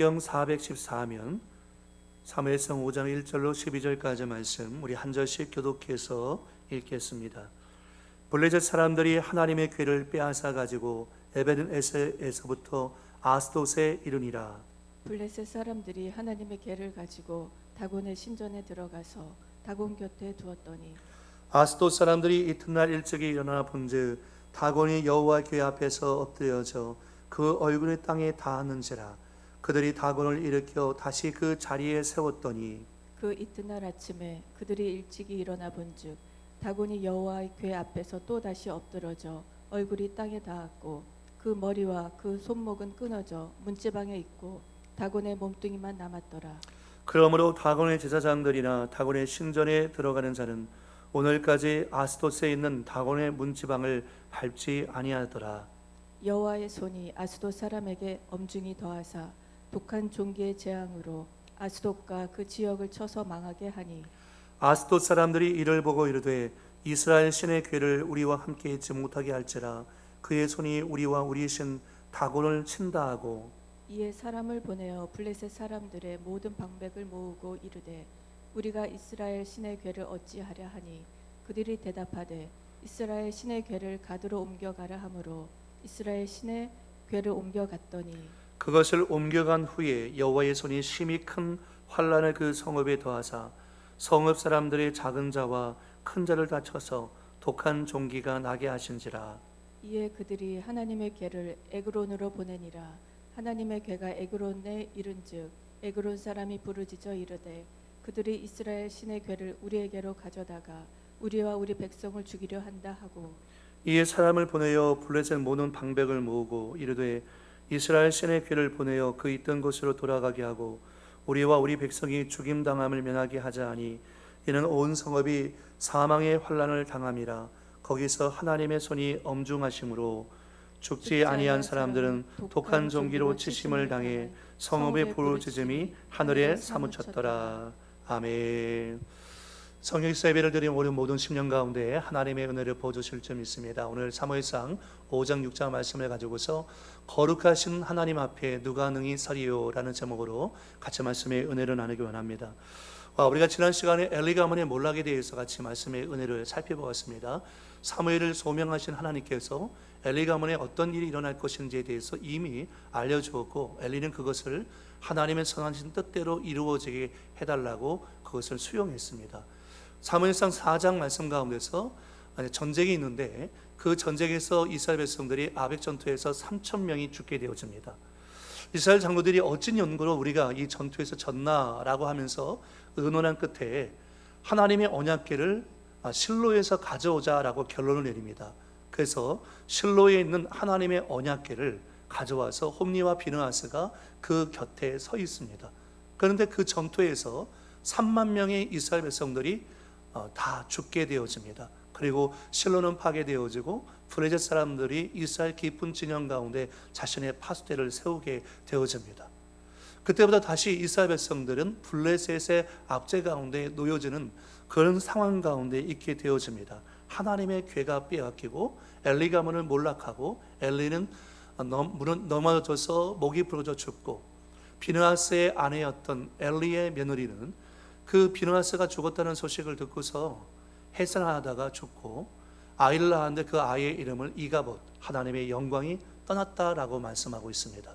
영 414면 사무엘상 5장 1절로 12절까지 말씀 우리 한 절씩 교독해서 읽겠습니다. 블레셋 사람들이 하나님의 궤를 빼앗아 가지고 에벤에서부터 아스돗에 이르니라. 블레셋 사람들이 하나님의 궤를 가지고 다곤의 신전에 들어가서 다곤 곁에 두었더니 아스돗 사람들이 이튿날 일찍이 일어나 본즉 다곤이 여호와 궤 앞에서 엎드려져 그 얼굴이 땅에 닿았는지라. 그들이 다곤을 일으켜 다시 그 자리에 세웠더니 그 이튿날 아침에 그들이 일찍이 일어나 본즉 다곤이 여호와의 궤 앞에서 또 다시 엎드러져 얼굴이 땅에 닿았고 그 머리와 그 손목은 끊어져 문지방에 있고 다곤의 몸뚱이만 남았더라. 그러므로 다곤의 제사장들이나 다곤의 신전에 들어가는 자는 오늘까지 아스돗에 있는 다곤의 문지방을 밟지 아니하더라. 여호와의 손이 아스돗 사람에게 엄중히 더하사 독한 종기의 재앙으로 아스돗과 그 지역을 쳐서 망하게 하니 아스돗 사람들이 이를 보고 이르되 이스라엘 신의 궤를 우리와 함께 있지 못하게 할지라. 그의 손이 우리와 우리 신 다곤을 친다 하고 이에 사람을 보내어 블레셋 사람들의 모든 방백을 모으고 이르되 우리가 이스라엘 신의 궤를 어찌하랴 하니 그들이 대답하되 이스라엘 신의 궤를 가드로 옮겨가라 하므로 이스라엘 신의 궤를 옮겨갔더니 그것을 옮겨간 후에 여호와의 손이 심히 큰 환란을 그 성읍에 더하사 성읍 사람들의 작은 자와 큰 자를 다쳐서 독한 종기가 나게 하신지라. 이에 그들이 하나님의 궤를 에그론으로 보내니라. 하나님의 궤가 에그론에 이른즉 에그론 사람이 부르짖어 이르되 그들이 이스라엘 신의 궤를 우리에게로 가져다가 우리와 우리 백성을 죽이려 한다 하고 이에 사람을 보내어 블레셋 모든 방백을 모으고 이르되 이스라엘 신의 궤를 보내어 그 있던 곳으로 돌아가게 하고 우리와 우리 백성이 죽임당함을 면하게 하자 하니 이는 온 성읍이 사망의 환난을 당함이라. 거기서 하나님의 손이 엄중하심으로 죽지 아니한 사람들은 독한 종기로 치심을 당해 성읍의 부르짖음이 하늘에 사무쳤더라. 아멘. 성령께서 예배를 드린 우리 모든 심령 가운데 하나님의 은혜를 부어주실 줄 믿습니다. 오늘 사무엘상 5장 6장 말씀을 가지고서 거룩하신 하나님 앞에 누가 능히 서리요 라는 제목으로 같이 말씀의 은혜를 나누기 원합니다. 우리가 지난 시간에 엘리 가문의 몰락에 대해서 같이 말씀의 은혜를 살펴보았습니다. 사무엘을 소명하신 하나님께서 엘리 가문에 어떤 일이 일어날 것인지에 대해서 이미 알려주었고 엘리는 그것을 하나님의 선하신 뜻대로 이루어지게 해달라고 그것을 수용했습니다. 사무엘상 4장 말씀 가운데서 전쟁이 있는데 그 전쟁에서 이스라엘 백성들이 아벡 전투에서 3,000명이 죽게 되어집니다. 이스라엘 장로들이 어찌 연고로 우리가 이 전투에서 졌나라고 하면서 의논한 끝에 하나님의 언약궤를 실로에서 가져오자라고 결론을 내립니다. 그래서 실로에 있는 하나님의 언약궤를 가져와서 홈리와 비느하스가 그 곁에 서 있습니다. 그런데 그 전투에서 3만 명의 이스라엘 백성들이 다 죽게 되어집니다. 그리고 실로는 파괴되어지고 블레셋 사람들이 이스라엘 깊은 진영 가운데 자신의 파수대를 세우게 되어집니다. 그때부터 다시 이스라엘 백성들은 블레셋의 압제 가운데 놓여지는 그런 상황 가운데 있게 되어집니다. 하나님의 궤가 빼앗기고 엘리 가문을 몰락하고 엘리는 넘어져서 목이 부러져 죽고 비느하스의 아내였던 엘리의 며느리는 그 비느하스가 죽었다는 소식을 듣고서 해산하다가 죽고 아이를 낳았는데 그 아이의 이름을 이가봇, 하나님의 영광이 떠났다라고 말씀하고 있습니다.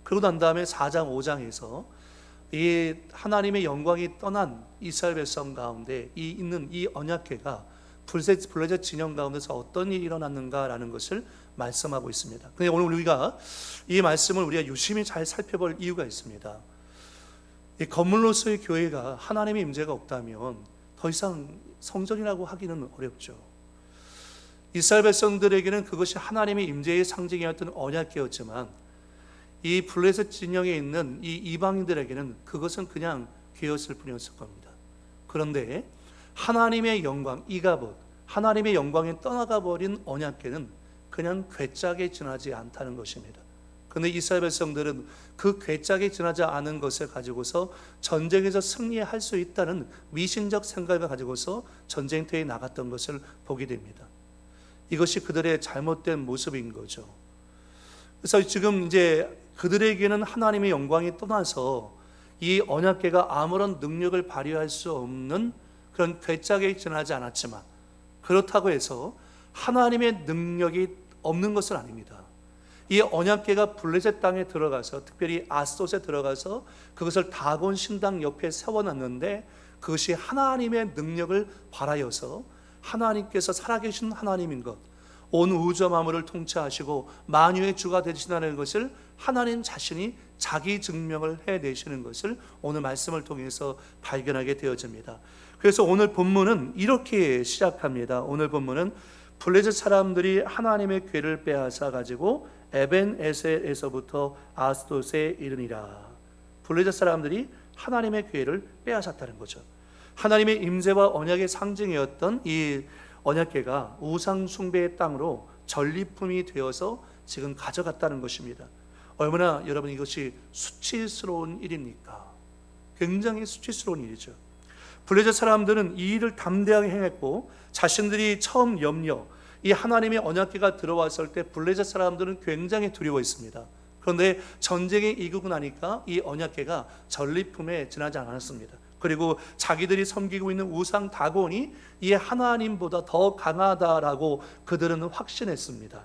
그러고 난 다음에 4장 5장에서 이 하나님의 영광이 떠난 이스라엘 백성 가운데 있는 이 언약궤가 블레셋 진영 가운데서 어떤 일이 일어났는가라는 것을 말씀하고 있습니다. 근데 오늘 우리가 이 말씀을 우리가 유심히 잘 살펴볼 이유가 있습니다. 이 건물로서의 교회가 하나님의 임재가 없다면 더 이상 성전이라고 하기는 어렵죠. 이스라엘 백성들에게는 그것이 하나님의 임재의 상징이었던 언약궤였지만 이 블레셋 진영에 있는 이 이방인들에게는 그것은 그냥 궤였을 뿐이었을 겁니다. 그런데 하나님의 영광, 이가봇, 하나님의 영광이 떠나가 버린 언약궤는 그냥 궤짝에 지나지 않다는 것입니다. 그런데 이스라엘 백성들은 그 궤짝에 지나지 않은 것을 가지고서 전쟁에서 승리할 수 있다는 미신적 생각을 가지고서 전쟁터에 나갔던 것을 보게 됩니다. 이것이 그들의 잘못된 모습인 거죠. 그래서 지금 이제 그들에게는 하나님의 영광이 떠나서 이 언약궤가 아무런 능력을 발휘할 수 없는 그런 괴짝에 지나지 않았지만, 그렇다고 해서 하나님의 능력이 없는 것은 아닙니다. 이 언약궤가 블레셋 땅에 들어가서, 특별히 아스돗에 들어가서 그것을 다곤 신당 옆에 세워놨는데, 그것이 하나님의 능력을 발하여서 하나님께서 살아계신 하나님인 것, 온 우주 만물을 통치하시고 만유의 주가 되시다는 것을 하나님 자신이 자기 증명을 해내시는 것을 오늘 말씀을 통해서 발견하게 되어집니다. 그래서 오늘 본문은 이렇게 시작합니다. 오늘 본문은 블레셋 사람들이 하나님의 궤를 빼앗아 가지고 에벤에셀에서부터 아스돗에 이르니라. 블레셋 사람들이 하나님의 궤를 빼앗았다는 거죠. 하나님의 임재와 언약의 상징이었던 이 언약궤가 우상 숭배의 땅으로 전리품이 되어서 지금 가져갔다는 것입니다. 얼마나 여러분 이것이 수치스러운 일입니까? 굉장히 수치스러운 일이죠. 블레셋 사람들은 이 일을 담대하게 행했고, 자신들이 처음 이 하나님의 언약궤가 들어왔을 때 블레셋 사람들은 굉장히 두려워했습니다. 그런데 전쟁에 이기고 나니까 이 언약궤가 전리품에 지나지 않았습니다. 그리고 자기들이 섬기고 있는 우상 다곤이 이 하나님보다 더 강하다라고 그들은 확신했습니다.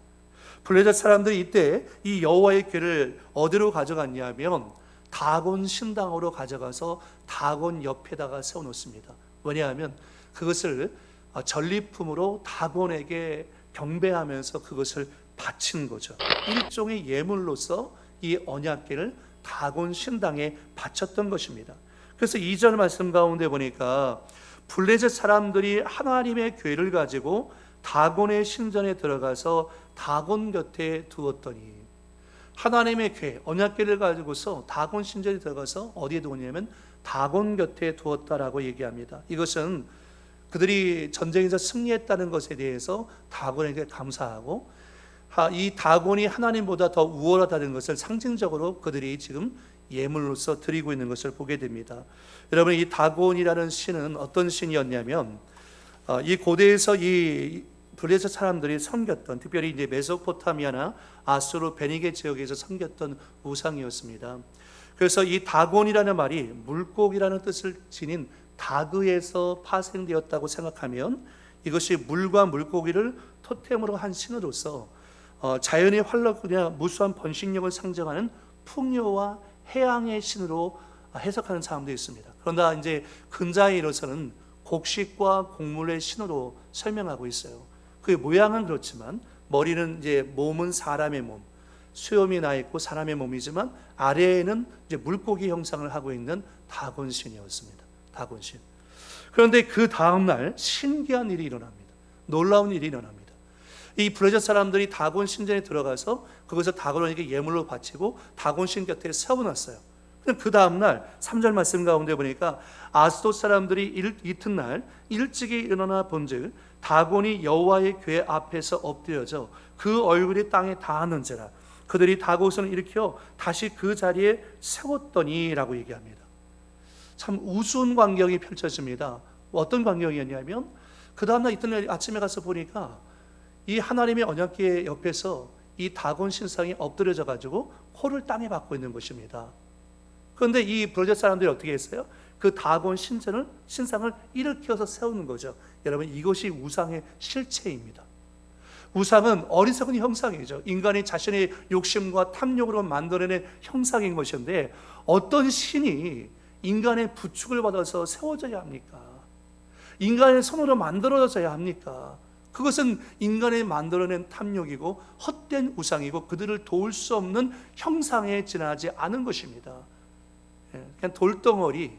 블레셋 사람들이 이때 이 여호와의 궤를 어디로 가져갔냐면 다곤 신당으로 가져가서 다곤 옆에다가 세워놓습니다. 왜냐하면 그것을 전리품으로 다곤에게 경배하면서 그것을 바친 거죠. 일종의 예물로서 이 언약궤를 다곤 신당에 바쳤던 것입니다. 그래서 2절 말씀 가운데 보니까 블레셋 사람들이 하나님의 궤를 가지고 다곤의 신전에 들어가서 다곤 곁에 두었더니, 하나님의 궤, 언약궤를 가지고서 다곤 신전에 들어가서 어디에 두었냐면 다곤 곁에 두었다라고 얘기합니다. 이것은 그들이 전쟁에서 승리했다는 것에 대해서 다곤에게 감사하고, 이 다곤이 하나님보다 더 우월하다는 것을 상징적으로 그들이 지금 예물로서 드리고 있는 것을 보게 됩니다. 여러분, 이 다곤이라는 신은 어떤 신이었냐면, 이 고대에서 이 블레셋 사람들이 섬겼던, 특별히 이제 메소포타미아나 아수르 베니게 지역에서 섬겼던 우상이었습니다. 그래서 이 다곤이라는 말이 물고기라는 뜻을 지닌 다그에서 파생되었다고 생각하면, 이것이 물과 물고기를 토템으로 한 신으로서 자연의 활력이나 무수한 번식력을 상징하는 풍요와 해양의 신으로 해석하는 사람도 있습니다. 그러나 이제 근자에 이르러서는 곡식과 곡물의 신으로 설명하고 있어요. 그의 모양은 그렇지만 머리는 이제 몸은 사람의 몸, 수염이 나 있고 사람의 몸이지만 아래에는 이제 물고기 형상을 하고 있는 다곤신이었습니다. 다곤신. 그런데 그 다음 날 신기한 일이 일어납니다. 놀라운 일이 일어납니다. 이 블레셋 사람들이 다곤 신전에 들어가서 그것을 다곤에게 예물로 바치고 다곤신 곁에 세워놨어요. 그 다음 날 3절 말씀 가운데 보니까 아스돗 사람들이 이튿날 일찍이 일어나 본즉 다곤이 여호와의 궤 앞에서 엎드려져 그 얼굴이 땅에 닿았는지라 그들이 다곤을 일으켜 다시 그 자리에 세웠더니라고 얘기합니다. 참 우스운 광경이 펼쳐집니다. 어떤 광경이었냐면 그 다음날 이튿날 아침에 가서 보니까 이 하나님의 언약궤 옆에서 이 다곤 신상이 엎드려져 가지고 코를 땅에 박고 있는 것입니다. 그런데 이 블레셋 사람들이 어떻게 했어요? 그 다곤 신상을 일으켜서 세우는 거죠. 여러분, 이것이 우상의 실체입니다. 우상은 어리석은 형상이죠. 인간이 자신의 욕심과 탐욕으로 만들어낸 형상인 것인데 어떤 신이 인간의 부축을 받아서 세워져야 합니까? 인간의 손으로 만들어져야 합니까? 그것은 인간이 만들어낸 탐욕이고 헛된 우상이고 그들을 도울 수 없는 형상에 지나지 않은 것입니다. 그냥 돌덩어리,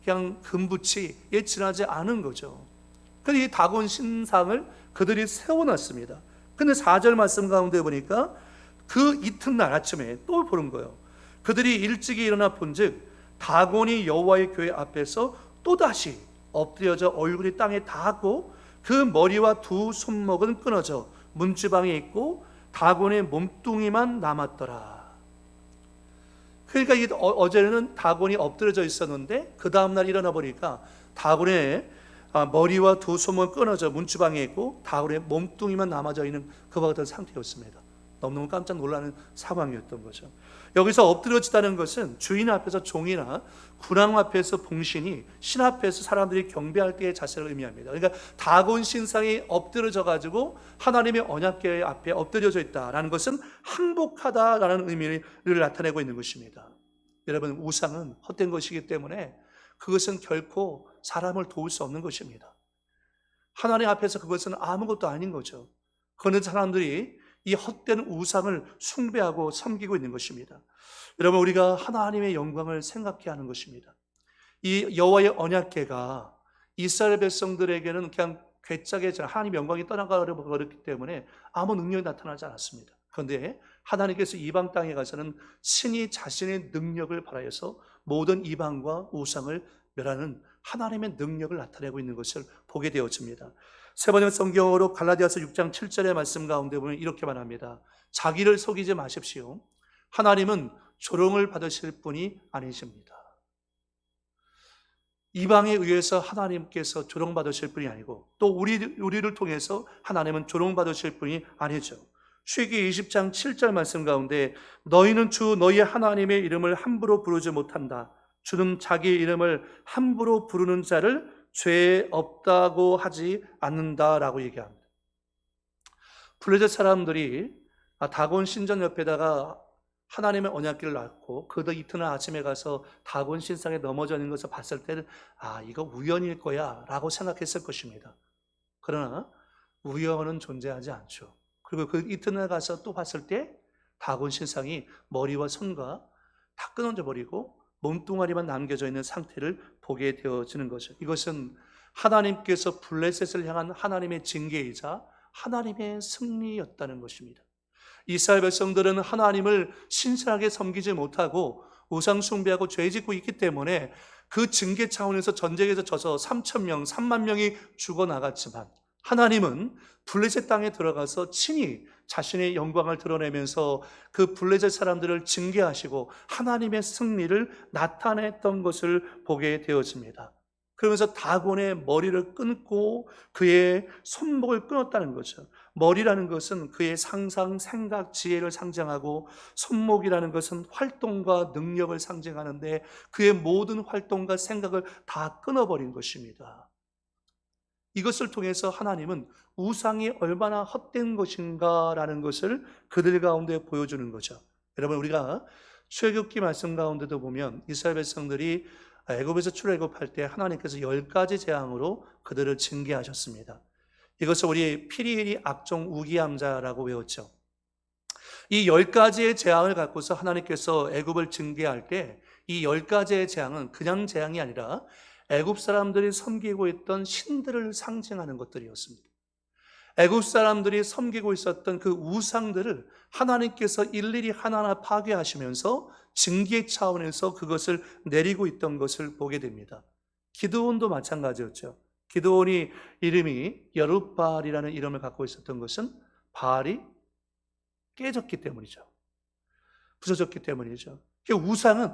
그냥 금붙이에 지나지 않은 거죠. 그런데 이 다곤 신상을 그들이 세워놨습니다. 근데 4절 말씀 가운데 보니까 그 이튿날 아침에 또 보는 거예요. 그들이 일찍이 일어나 본즉 다곤이 여호와의 궤 앞에서 또다시 엎드려져 얼굴이 땅에 닿았고 그 머리와 두 손목은 끊어져 문지방에 있고 다곤의 몸뚱이만 남았더라. 그러니까 어제는 다곤이 엎드려져 있었는데 그 다음날 일어나 보니까 다곤의 머리와 두 손목은 끊어져 문지방에 있고 다곤의 몸뚱이만 남아져 있는 그와 같은 상태였습니다. 너무너무 깜짝 놀라는 상황이었던 거죠. 여기서 엎드려지다는 것은 주인 앞에서 종이나 군왕 앞에서 봉신이 신 앞에서 사람들이 경배할 때의 자세를 의미합니다. 그러니까 다곤 신상이 엎드려져 가지고 하나님의 언약궤 앞에 엎드려져 있다라는 것은 항복하다라는 의미를 나타내고 있는 것입니다. 여러분, 우상은 헛된 것이기 때문에 그것은 결코 사람을 도울 수 없는 것입니다. 하나님 앞에서 그것은 아무것도 아닌 거죠. 그런 사람들이 이 헛된 우상을 숭배하고 섬기고 있는 것입니다. 여러분, 우리가 하나님의 영광을 생각해야 하는 것입니다. 이 여호와의 언약궤가 이스라엘 백성들에게는 그냥 괴짜게 하나님의 영광이 떠나가 버렸기 때문에 아무 능력이 나타나지 않았습니다. 그런데 하나님께서 이방 땅에 가서는 신이 자신의 능력을 발하여서 모든 이방과 우상을 멸하는 하나님의 능력을 나타내고 있는 것을 보게 되어집니다. 세 번째 성경으로 갈라디아서 6장 7절의 말씀 가운데 보면 이렇게 말합니다. 자기를 속이지 마십시오. 하나님은 조롱을 받으실 분이 아니십니다. 이방에 의해서 하나님께서 조롱받으실 분이 아니고 또 우리를 통해서 하나님은 조롱받으실 분이 아니죠. 출애굽기 20장 7절 말씀 가운데 너희는 주 너희의 하나님의 이름을 함부로 부르지 못한다. 주는 자기 이름을 함부로 부르는 자를 죄 없다고 하지 않는다라고 얘기합니다. 블레셋 사람들이 다곤 신전 옆에다가 하나님의 언약궤를 놨고 그 이튿날 아침에 가서 다곤 신상에 넘어져 있는 것을 봤을 때는 이거 우연일 거야 라고 생각했을 것입니다. 그러나 우연은 존재하지 않죠. 그리고 그 이튿날 가서 또 봤을 때 다곤 신상이 머리와 손과 다 끊어져 버리고 몸뚱아리만 남겨져 있는 상태를 보게 되어지는 거죠. 이것은 하나님께서 블레셋을 향한 하나님의 징계이자 하나님의 승리였다는 것입니다. 이스라엘 백성들은 하나님을 신실하게 섬기지 못하고 우상 숭배하고 죄 짓고 있기 때문에 그 징계 차원에서 전쟁에서 져서 3,000명, 3만 명이 죽어나갔지만 하나님은 블레셋 땅에 들어가서 친히 자신의 영광을 드러내면서 그 블레셋 사람들을 징계하시고 하나님의 승리를 나타냈던 것을 보게 되어집니다. 그러면서 다곤의 머리를 끊고 그의 손목을 끊었다는 거죠. 머리라는 것은 그의 상상, 생각, 지혜를 상징하고 손목이라는 것은 활동과 능력을 상징하는데 그의 모든 활동과 생각을 다 끊어버린 것입니다. 이것을 통해서 하나님은 우상이 얼마나 헛된 것인가라는 것을 그들 가운데 보여주는 거죠. 여러분, 우리가 출애굽기 말씀 가운데도 보면 이스라엘 백성들이 애굽에서 출애굽할 때 하나님께서 10가지 재앙으로 그들을 징계하셨습니다. 이것을 우리 피리일이 악종 우기함자라고 외웠죠. 이 10가지의 재앙을 갖고서 하나님께서 애굽을 징계할 때 이 10가지의 재앙은 그냥 재앙이 아니라 애굽 사람들이 섬기고 있던 신들을 상징하는 것들이었습니다. 애굽 사람들이 섬기고 있었던 그 우상들을 하나님께서 일일이 하나하나 파괴하시면서 징계 차원에서 그것을 내리고 있던 것을 보게 됩니다. 기드온도 마찬가지였죠. 기드온이 이름이 여룻바알이라는 이름을 갖고 있었던 것은 바알이 깨졌기 때문이죠. 부서졌기 때문이죠. 우상은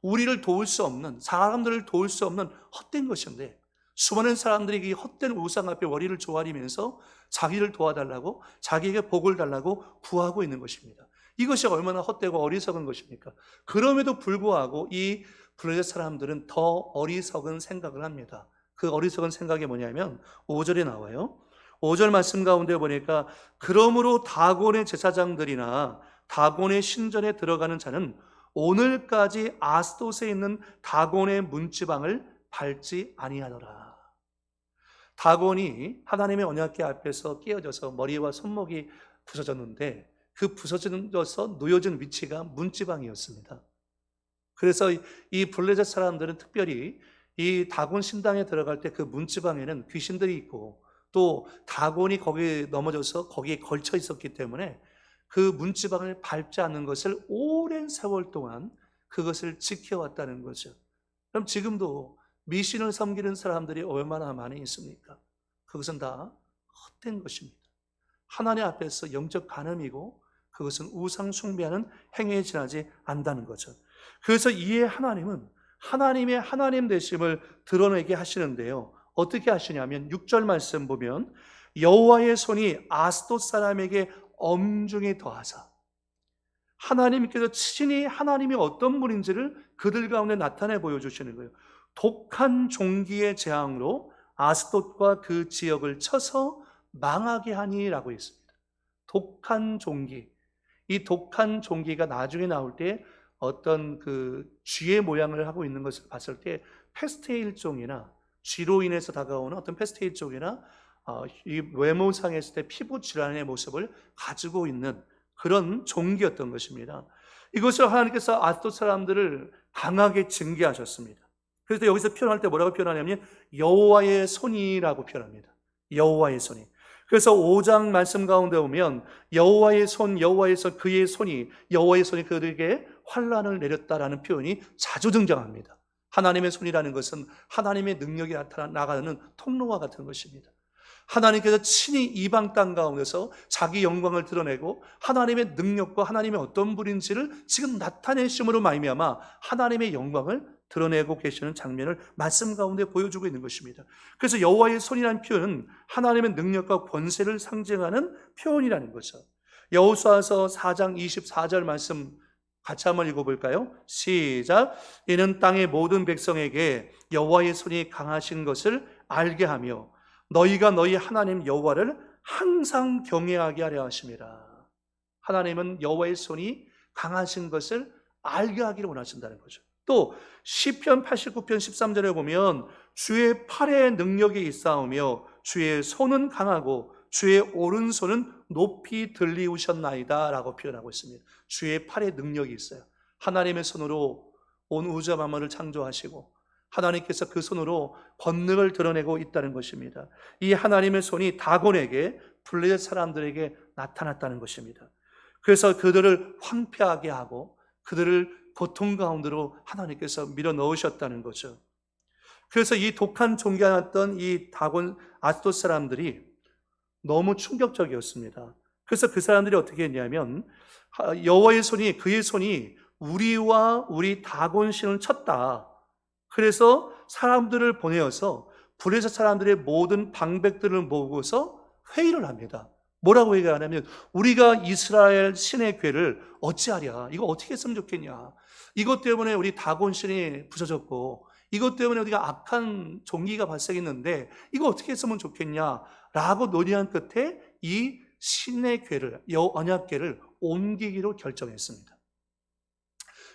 우리를 도울 수 없는, 사람들을 도울 수 없는 헛된 것인데 수많은 사람들이 이 헛된 우상 앞에 머리를 조아리면서 자기를 도와달라고, 자기에게 복을 달라고 구하고 있는 것입니다. 이것이 얼마나 헛되고 어리석은 것입니까? 그럼에도 불구하고 이 블레셋 사람들은 더 어리석은 생각을 합니다. 그 어리석은 생각이 뭐냐면 5절에 나와요. 5절 말씀 가운데 보니까 그러므로 다곤의 제사장들이나 다곤의 신전에 들어가는 자는 오늘까지 아스돗에 있는 다곤의 문지방을 밟지 아니하더라. 다곤이 하나님의 언약궤 앞에서 깨어져서 머리와 손목이 부서졌는데 그 부서져서 놓여진 위치가 문지방이었습니다. 그래서 이 블레셋 사람들은 특별히 이 다곤 신당에 들어갈 때 그 문지방에는 귀신들이 있고 또 다곤이 거기에 넘어져서 거기에 걸쳐 있었기 때문에 그 문지방을 밟지 않는 것을 오랜 세월 동안 그것을 지켜왔다는 거죠. 그럼 지금도 미신을 섬기는 사람들이 얼마나 많이 있습니까? 그것은 다 헛된 것입니다. 하나님 앞에서 영적 간음이고 그것은 우상 숭배하는 행위에 지나지 않는다는 거죠. 그래서 이에 하나님은 하나님의 하나님 되심을 드러내게 하시는데요. 어떻게 하시냐면 6절 말씀 보면 여호와의 손이 아스돗 사람에게 엄중히 더하사 하나님께서 친히 하나님이 어떤 분인지를 그들 가운데 나타내 보여주시는 거예요. 독한 종기의 재앙으로 아스돗과 그 지역을 쳐서 망하게 하니라고 했습니다. 독한 종기. 이 독한 종기가 나중에 나올 때 어떤 그 쥐의 모양을 하고 있는 것을 봤을 때 페스트의 일종이나 쥐로 인해서 다가오는 어떤 페스트의 일종이나 이 외모상에 했을 때 피부 질환의 모습을 가지고 있는 그런 종기였던 것입니다. 이것을 하나님께서 아스돗 사람들을 강하게 징계하셨습니다. 그래서 여기서 표현할 때 뭐라고 표현하냐면 여호와의 손이라고 표현합니다. 여호와의 손이. 그래서 5장 말씀 가운데 보면 여호와의 손, 그의 손이, 여호와의 손이 그들에게 환난을 내렸다라는 표현이 자주 등장합니다. 하나님의 손이라는 것은 하나님의 능력이 나가는 통로와 같은 것입니다. 하나님께서 친히 이방 땅 가운데서 자기 영광을 드러내고 하나님의 능력과 하나님의 어떤 분인지를 지금 나타내심으로 말미암아 하나님의 영광을 드러내고 계시는 장면을 말씀 가운데 보여주고 있는 것입니다. 그래서 여호와의 손이라는 표현은 하나님의 능력과 권세를 상징하는 표현이라는 거죠. 여호수아서 4장 24절 말씀 같이 한번 읽어볼까요? 시작. 이는 땅의 모든 백성에게 여호와의 손이 강하신 것을 알게 하며 너희가 너희 하나님 여호와를 항상 경외하게 하려 하심이라. 하나님은 여호와의 손이 강하신 것을 알게 하기를 원하신다는 거죠. 또 시편 89편 13절에 보면 주의 팔에 능력이 있사오며 주의 손은 강하고 주의 오른손은 높이 들리우셨나이다 라고 표현하고 있습니다. 주의 팔에 능력이 있어요. 하나님의 손으로 온 우주와 만물을 창조하시고 하나님께서 그 손으로 권능을 드러내고 있다는 것입니다. 이 하나님의 손이 다곤에게 블레셋 사람들에게 나타났다는 것입니다. 그래서 그들을 황폐하게 하고 그들을 고통 가운데로 하나님께서 밀어 넣으셨다는 거죠. 그래서 이 독한 종교였던 이 다곤 아스돗 사람들이 너무 충격적이었습니다. 그래서 그 사람들이 어떻게 했냐면 여호와의 손이, 그의 손이 우리와 우리 다곤 신을 쳤다. 그래서 사람들을 보내어서 블레셋 사람들의 모든 방백들을 모으고서 회의를 합니다. 뭐라고 얘기하냐면 우리가 이스라엘 신의 괴를 어찌하랴? 이거 어떻게 했으면 좋겠냐? 이것 때문에 우리 다곤 신이 부서졌고 이것 때문에 우리가 악한 종기가 발생했는데 이거 어떻게 했으면 좋겠냐? 라고 논의한 끝에 이 신의 괴를, 언약궤를 옮기기로 결정했습니다.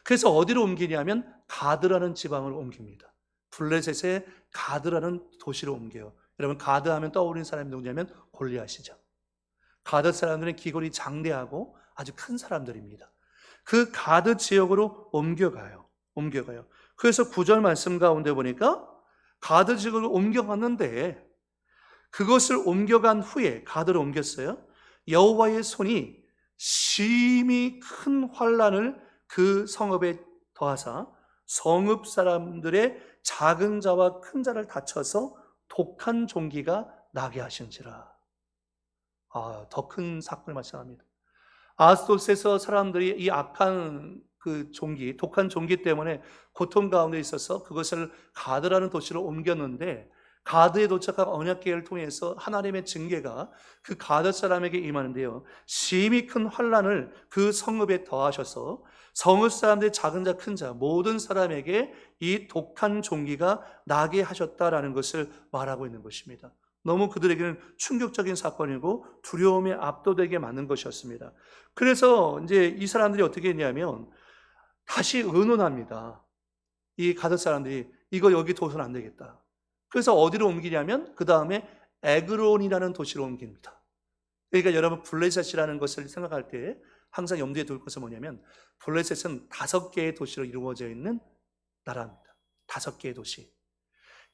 그래서 어디로 옮기냐면 가드라는 지방을 옮깁니다. 블레셋의 가드라는 도시로 옮겨요. 여러분 가드 하면 떠오르는 사람이 누구냐면 골리앗이죠. 가드 사람들은 기골이 장대하고 아주 큰 사람들입니다. 그 가드 지역으로 옮겨가요. 그래서 9절 말씀 가운데 보니까 가드 지역으로 옮겨갔는데 그것을 옮겨간 후에 가드로 옮겼어요. 여호와의 손이 심히 큰 환난을 그 성읍에 더하사 성읍 사람들의 작은 자와 큰 자를 다쳐서 독한 종기가 나게 하신지라. 더 큰 사건을 발생합니다. 아스돗에서 사람들이 이 악한 그 종기, 독한 종기 때문에 고통 가운데 있어서 그것을 가드라는 도시로 옮겼는데 가드에 도착한 언약궤를 통해서 하나님의 징계가 그 가드 사람에게 임하는데요. 심히 큰 환난을 그 성읍에 더하셔서 성읍 사람들의 작은 자 큰 자 모든 사람에게 이 독한 종기가 나게 하셨다라는 것을 말하고 있는 것입니다. 너무 그들에게는 충격적인 사건이고 두려움에 압도되게 만든 것이었습니다. 그래서 이제 이 사람들이 어떻게 했냐면 다시 의논합니다. 이 가드 사람들이 이거 여기 둬서는 안 되겠다. 그래서 어디로 옮기냐면 그 다음에 에그론이라는 도시로 옮깁니다. 그러니까 여러분 블레셋이라는 것을 생각할 때 항상 염두에 둘 것은 뭐냐면 블레셋은 5개의 도시로 이루어져 있는 나라입니다. 5개의 도시.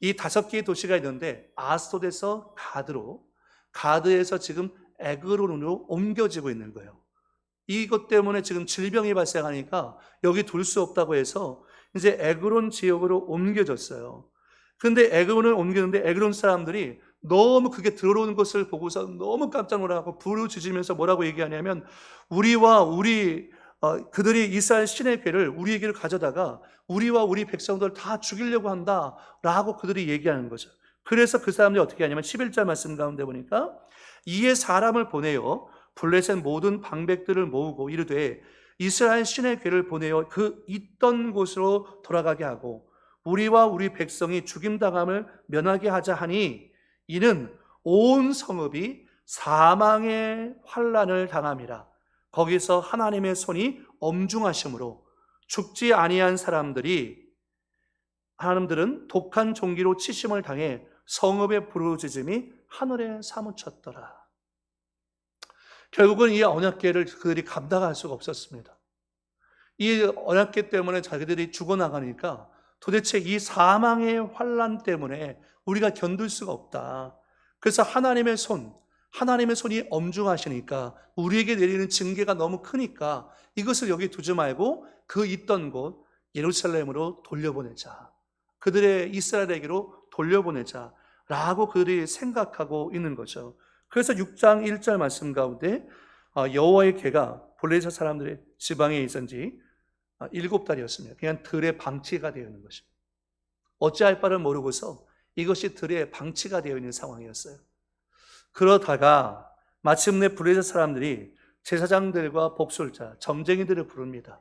이 5개의 도시가 있는데 아스돗에서 가드로, 가드에서 지금 에그론으로 옮겨지고 있는 거예요. 이것 때문에 지금 질병이 발생하니까 여기 둘 수 없다고 해서 이제 에그론 지역으로 옮겨졌어요. 그런데 에그론을 옮기는데 에그론 사람들이 너무 그게 들어오는 것을 보고서 너무 깜짝 놀라고 부르짖으면서 뭐라고 얘기하냐면 우리와 그들이 이스라엘 신의 궤를 우리에게로 가져다가 우리와 우리 백성들 다 죽이려고 한다라고 그들이 얘기하는 거죠. 그래서 그 사람들이 어떻게 하냐면 11절 말씀 가운데 보니까 이에 사람을 보내어 블레셋 모든 방백들을 모으고 이르되 이스라엘 신의 괴를 보내어 그 있던 곳으로 돌아가게 하고 우리와 우리 백성이 죽임당함을 면하게 하자 하니 이는 온 성읍이 사망의 환난을 당함이라. 거기서 하나님의 손이 엄중하심으로 죽지 아니한 사람들은 독한 종기로 치심을 당해 성읍의 부르짖음이 하늘에 사무쳤더라. 결국은 이 언약궤를 그들이 감당할 수가 없었습니다. 이 언약궤 때문에 자기들이 죽어나가니까 도대체 이 사망의 환난 때문에 우리가 견딜 수가 없다. 그래서 하나님의 손이 엄중하시니까 우리에게 내리는 징계가 너무 크니까 이것을 여기 두지 말고 그 있던 곳 예루살렘으로 돌려보내자. 그들의 이스라엘에게로 돌려보내자 라고 그들이 생각하고 있는 거죠. 그래서 6장 1절 말씀 가운데 여호와의 궤가 블레셋 사람들의 지방에 있은 지 7달이었습니다. 그냥 들의 방치가 되어 있는 것입니다. 어찌할 바를 모르고서 이것이 들의 방치가 되어 있는 상황이었어요. 그러다가 마침내 블레셋 사람들이 제사장들과 복술자, 점쟁이들을 부릅니다.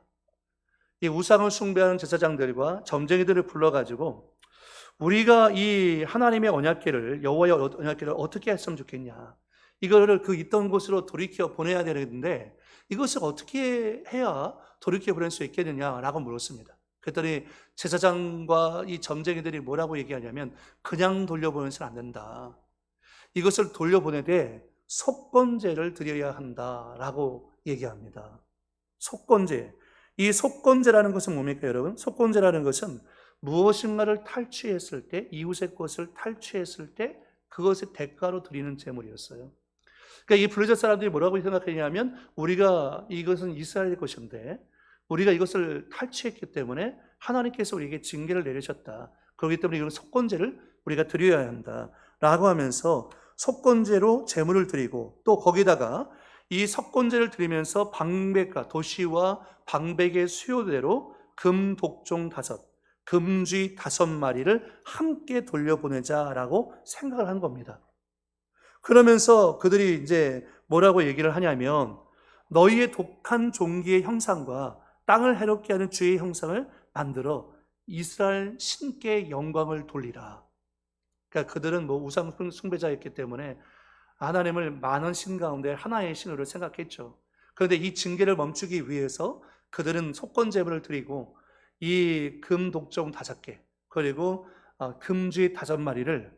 이 우상을 숭배하는 제사장들과 점쟁이들을 불러가지고 우리가 이 하나님의 언약궤를, 여호와의 언약궤를 어떻게 했으면 좋겠냐, 이거를 그 있던 곳으로 돌이켜 보내야 되는데 이것을 어떻게 해야 돌이켜 보낼 수 있겠느냐라고 물었습니다. 그랬더니 제사장과 이 점쟁이들이 뭐라고 얘기하냐면 그냥 돌려보내서는 안 된다. 이것을 돌려보내되 속건제를 드려야 한다라고 얘기합니다. 속건제. 이 속건제라는 것은 뭡니까, 여러분? 속건제라는 것은 무엇인가를 탈취했을 때, 이웃의 것을 탈취했을 때 그것의 대가로 드리는 제물이었어요. 그러니까 이 블레셋 사람들이 뭐라고 생각했냐면 우리가 이것은 이스라엘의 것인데 우리가 이것을 탈취했기 때문에 하나님께서 우리에게 징계를 내리셨다. 그렇기 때문에 이런 속건제를 우리가 드려야 한다라고 하면서 속건제로 제물을 드리고 또 거기다가 이 속건제를 드리면서 방백과 도시와 방백의 수요대로 금 독종 5, 금쥐 5마리를 함께 돌려보내자라고 생각을 한 겁니다. 그러면서 그들이 이제 뭐라고 얘기를 하냐면 너희의 독한 종기의 형상과 땅을 해롭게 하는 주의 형상을 만들어 이스라엘 신께 영광을 돌리라. 그러니까 그들은 뭐 우상 숭배자였기 때문에 하나님을 많은 신 가운데 하나의 신으로 생각했죠. 그런데 이 징계를 멈추기 위해서 그들은 속건제물을 드리고 이 금 독종 5개 그리고 금쥐 5마리를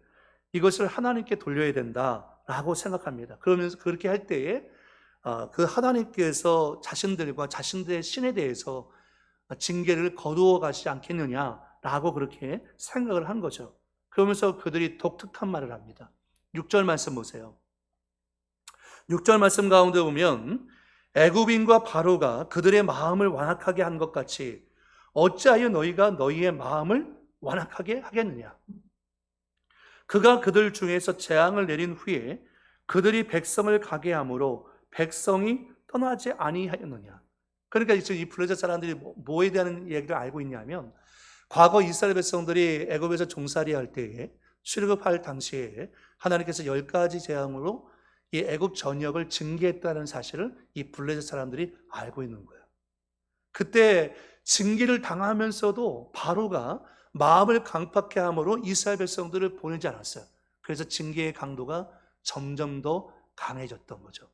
이것을 하나님께 돌려야 된다라고 생각합니다. 그러면서 그렇게 할 때에 그 하나님께서 자신들과 자신들의 신에 대해서 징계를 거두어 가시지 않겠느냐라고 그렇게 생각을 한 거죠. 그러면서 그들이 독특한 말을 합니다. 6절 말씀 보세요. 6절 말씀 가운데 보면 애굽인과 바로가 그들의 마음을 완악하게 한 것 같이 어찌하여 너희가 너희의 마음을 완악하게 하겠느냐. 그가 그들 중에서 재앙을 내린 후에 그들이 백성을 가게 함으로 백성이 떠나지 아니하였느냐. 그러니까 이 블레셋 사람들이 뭐에 대한 얘기를 알고 있냐면 과거 이스라엘 백성들이 애굽에서 종살이 할 때에 출애굽할 당시에 하나님께서 10가지 재앙으로 이 애굽 전역을 징계했다는 사실을 이 블레셋 사람들이 알고 있는 거예요. 그때 징계를 당하면서도 바로가 마음을 강팍해 함으로 이스라엘 백성들을 보내지 않았어요. 그래서 징계의 강도가 점점 더 강해졌던 거죠.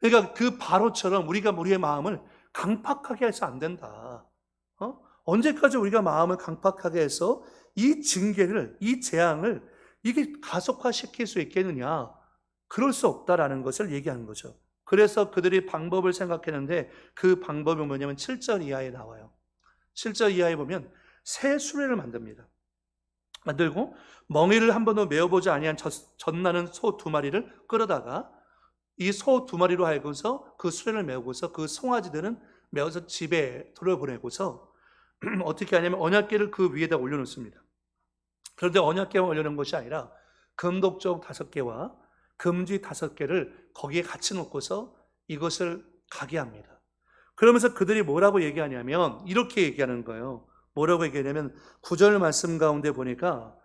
그러니까 그 바로처럼 우리가 우리의 마음을 강팍하게 해서 안 된다. 언제까지 우리가 마음을 강팍하게 해서 이 징계를, 이 재앙을 이게 가속화시킬 수 있겠느냐? 그럴 수 없다라는 것을 얘기하는 거죠. 그래서 그들이 방법을 생각했는데 그 방법이 뭐냐면 7절 이하에 나와요. 7절 이하에 보면 새 수레를 만들고 멍에를 한 번도 메어보지 아니한 젖나는 소 2마리를 끌어다가 이 소 2마리로 하여금서 그 수레를 메우고서 그 송아지들은 메어서 집에 돌려보내고서 어떻게 하냐면 언약궤를 그 위에다 올려놓습니다. 그런데 언약궤만 올려놓은 것이 아니라 금독종 5개와 금쥐 5개를 거기에 같이 놓고서 이것을 가게 합니다. 그러면서 그들이 뭐라고 얘기하냐면 이렇게 얘기하는 거예요. 뭐라고 얘기하냐면 9절 말씀 가운데 보니까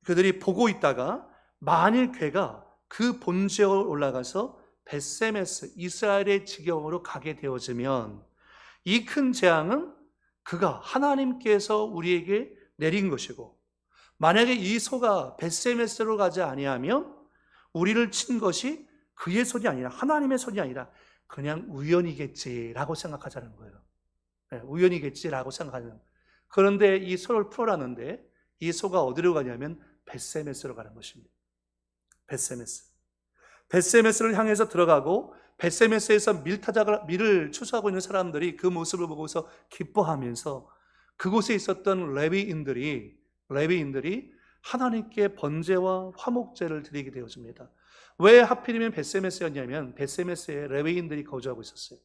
그들이 보고 있다가 만일 궤가 그 본지에 올라가서 벳세메스 이스라엘의 지경으로 가게 되어지면 이 큰 재앙은 그가 하나님께서 우리에게 내린 것이고, 만약에 이 소가 벳세메스로 가지 아니하면 우리를 친 것이 그의 손이 아니라 하나님의 손이 아니라 그냥 우연이겠지라고 생각하자는 거예요. 네, 우연이겠지라고 생각하는 거예요. 그런데 이 소를 풀어놨는데 이 소가 어디로 가냐면 벳세메스로 가는 것입니다. 벳세메스를 향해서 들어가고, 벳세메스에서 밀을 추수하고 있는 사람들이 그 모습을 보고서 기뻐하면서 그곳에 있었던 레위인들이 하나님께 번제와 화목제를 드리게 되어집니다. 왜 하필이면 벳세메스였냐면 벳세메스에 레위인들이 거주하고 있었어요.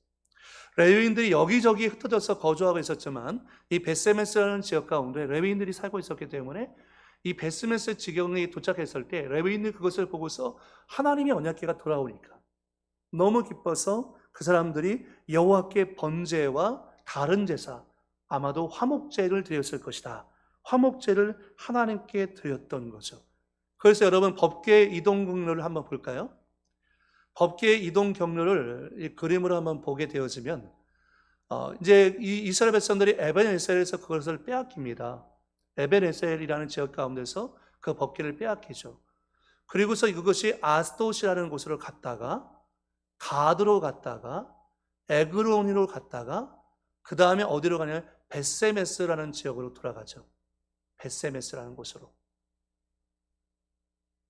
레위인들이 여기저기 흩어져서 거주하고 있었지만 이 벳세메스라는 지역 가운데 레위인들이 살고 있었기 때문에 이 벳세메스 지경에 도착했을 때 레위인들이 그것을 보고서 하나님의 언약궤가 돌아오니까 너무 기뻐서 그 사람들이 여호와께 번제와 다른 제사, 아마도 화목제를 드렸을 것이다. 화목제를 하나님께 드렸던 거죠. 그래서 여러분, 법궤의 이동 경로를 한번 볼까요? 법궤의 이동 경로를 이 그림으로 한번 보게 되어지면 이제 이 이스라엘 백성들이 에벤에셀에서 그것을 빼앗깁니다. 에벤에셀이라는 지역 가운데서 그 법궤를 빼앗기죠. 그리고서 이것이 아스돗이라는 곳으로 갔다가 가드로 갔다가 에그론으로 갔다가 그 다음에 어디로 가냐면 벳세메스라는 지역으로 돌아가죠. 벳세메스라는 곳으로.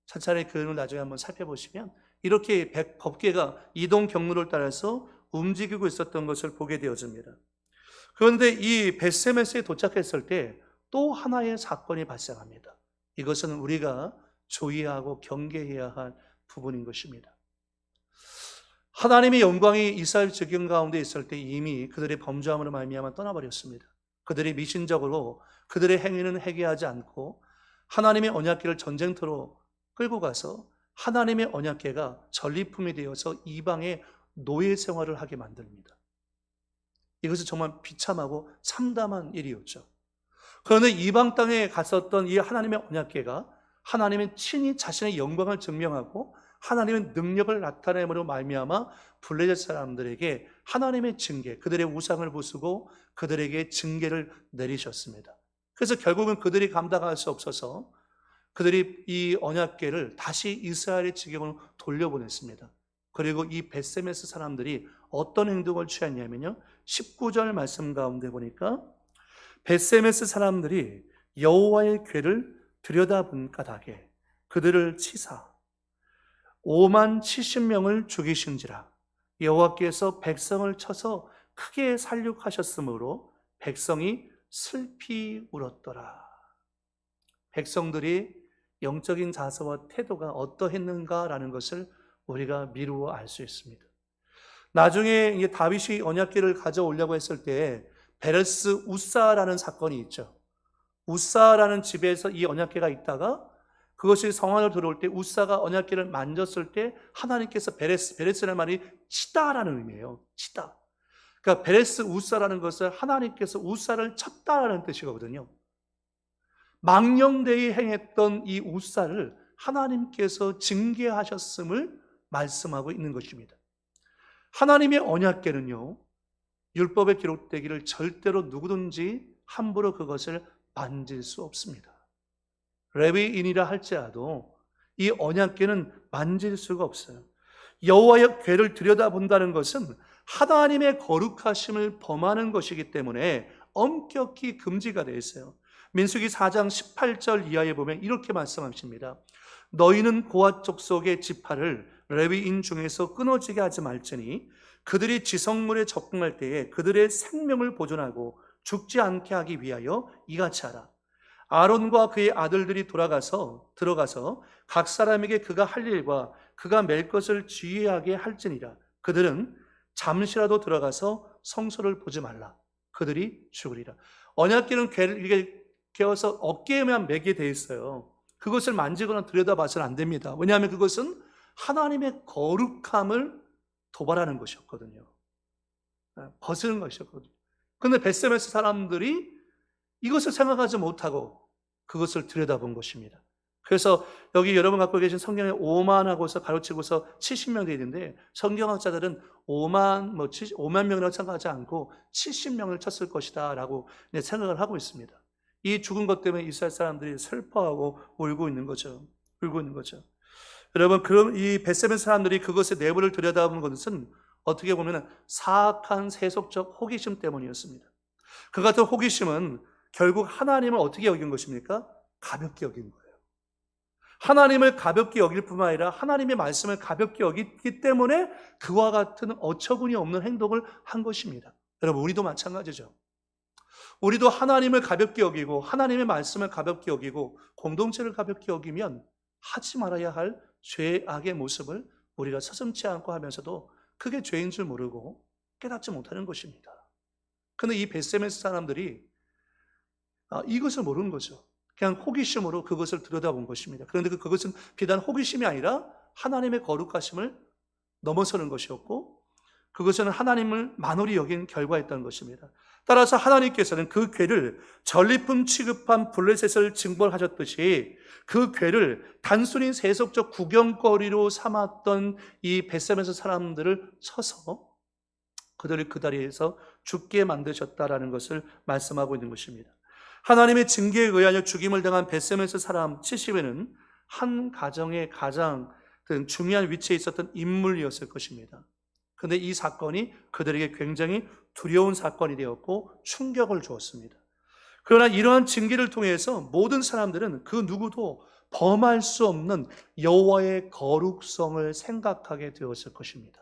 차차리 그림을 나중에 한번 살펴보시면 이렇게 법궤가 이동 경로를 따라서 움직이고 있었던 것을 보게 되어집니다. 그런데 이 벳세메스에 도착했을 때 또 하나의 사건이 발생합니다. 이것은 우리가 주의하고 경계해야 할 부분인 것입니다. 하나님의 영광이 이스라엘 지경 가운데 있을 때 이미 그들의 범죄함으로 말미암아 떠나버렸습니다. 그들이 미신적으로 그들의 행위는 회개하지 않고 하나님의 언약궤를 전쟁터로 끌고 가서 하나님의 언약궤가 전리품이 되어서 이방의 노예 생활을 하게 만듭니다. 이것은 정말 비참하고 참담한 일이었죠. 그런데 이방 땅에 갔었던 이 하나님의 언약궤가 하나님은 친히 자신의 영광을 증명하고 하나님의 능력을 나타내므로 말미암아 블레셋 사람들에게 하나님의 징계, 그들의 우상을 부수고 그들에게 징계를 내리셨습니다. 그래서 결국은 그들이 감당할 수 없어서 그들이 이 언약궤를 다시 이스라엘의 지경으로 돌려보냈습니다. 그리고 이 벳세메스 사람들이 어떤 행동을 취했냐면요, 19절 말씀 가운데 보니까 벳세메스 사람들이 여호와의 궤를 들여다본 까닭에 그들을 치사 5만 70명을 죽이신지라. 여호와께서 백성을 쳐서 크게 살육하셨으므로 백성이 슬피 울었더라. 백성들이 영적인 자세와 태도가 어떠했는가라는 것을 우리가 미루어 알 수 있습니다. 나중에 이제 다윗이 언약궤를 가져오려고 했을 때 베레스 우사라는 사건이 있죠. 우사라는 집에서 이 언약궤가 있다가 그것이 성 안으로 들어올 때 우사가 언약궤를 만졌을 때 하나님께서 베레스라는 말이 치다라는 의미예요. 치다. 그러니까 베레스 우사라는 것은 하나님께서 우사를 쳤다라는 뜻이거든요. 망령되이 행했던 이 우사를 하나님께서 징계하셨음을 말씀하고 있는 것입니다. 하나님의 언약궤는요, 율법에 기록되기를 절대로 누구든지 함부로 그것을 만질 수 없습니다. 레위인이라 할지라도 이 언약궤는 만질 수가 없어요. 여호와의 궤를 들여다본다는 것은 하나님의 거룩하심을 범하는 것이기 때문에 엄격히 금지가 되어 있어요. 민수기 4장 18절 이하에 보면 이렇게 말씀하십니다. 너희는 고앗 족속의 지파를 레위인 중에서 끊어지게 하지 말지니 그들이 지성물에 접근할 때에 그들의 생명을 보존하고 죽지 않게 하기 위하여 이같이 하라. 아론과 그의 아들들이 들어가서 각 사람에게 그가 할 일과 그가 맬 것을 주의하게 할지니라. 그들은 잠시라도 들어가서 성소를 보지 말라. 그들이 죽으리라. 언약궤는 궤를 깨어서 어깨에만 매게 돼 있어요. 그것을 만지거나 들여다봐서는 안 됩니다. 왜냐하면 그것은 하나님의 거룩함을 도발하는 것이었거든요. 벗은 것이었거든요. 그런데 벳세메스 사람들이 이것을 생각하지 못하고 그것을 들여다본 것입니다. 그래서 여기 여러분 갖고 계신 성경에 5만하고서 가로치고서 70명 되어 있는데 성경학자들은 5만 명이라고 생각하지 않고 70명을 쳤을 것이다 라고 생각을 하고 있습니다. 이 죽은 것 때문에 이스라엘 사람들이 슬퍼하고 울고 있는 거죠. 여러분, 그럼 이 벳세메 사람들이 그것의 내부를 들여다보는 것은 어떻게 보면 사악한 세속적 호기심 때문이었습니다. 그 같은 호기심은 결국 하나님을 어떻게 여긴 것입니까? 가볍게 여긴 거예요. 하나님을 가볍게 여길 뿐만 아니라 하나님의 말씀을 가볍게 여기기 때문에 그와 같은 어처구니 없는 행동을 한 것입니다. 여러분, 우리도 마찬가지죠. 우리도 하나님을 가볍게 여기고 하나님의 말씀을 가볍게 여기고 공동체를 가볍게 여기면 하지 말아야 할 죄악의 모습을 우리가 서슴지 않고 하면서도 그게 죄인 줄 모르고 깨닫지 못하는 것입니다. 그런데 이 벳세메스 사람들이 이것을 모르는 거죠. 그냥 호기심으로 그것을 들여다본 것입니다. 그런데 그것은 비단 호기심이 아니라 하나님의 거룩하심을 넘어서는 것이었고 그것은 하나님을 만홀히 여긴 결과였다는 것입니다. 따라서 하나님께서는 그 괴를 전리품 취급한 블레셋을 징벌하셨듯이 그 괴를 단순히 세속적 구경거리로 삼았던 이 벳세메스 사람들을 쳐서 그들을 그 자리에서 죽게 만드셨다라는 것을 말씀하고 있는 것입니다. 하나님의 징계에 의하여 죽임을 당한 벳세메스 사람 70에는 한 가정의 가장 중요한 위치에 있었던 인물이었을 것입니다. 그런데 이 사건이 그들에게 굉장히 두려운 사건이 되었고 충격을 주었습니다. 그러나 이러한 징계를 통해서 모든 사람들은 그 누구도 범할 수 없는 여호와의 거룩성을 생각하게 되었을 것입니다.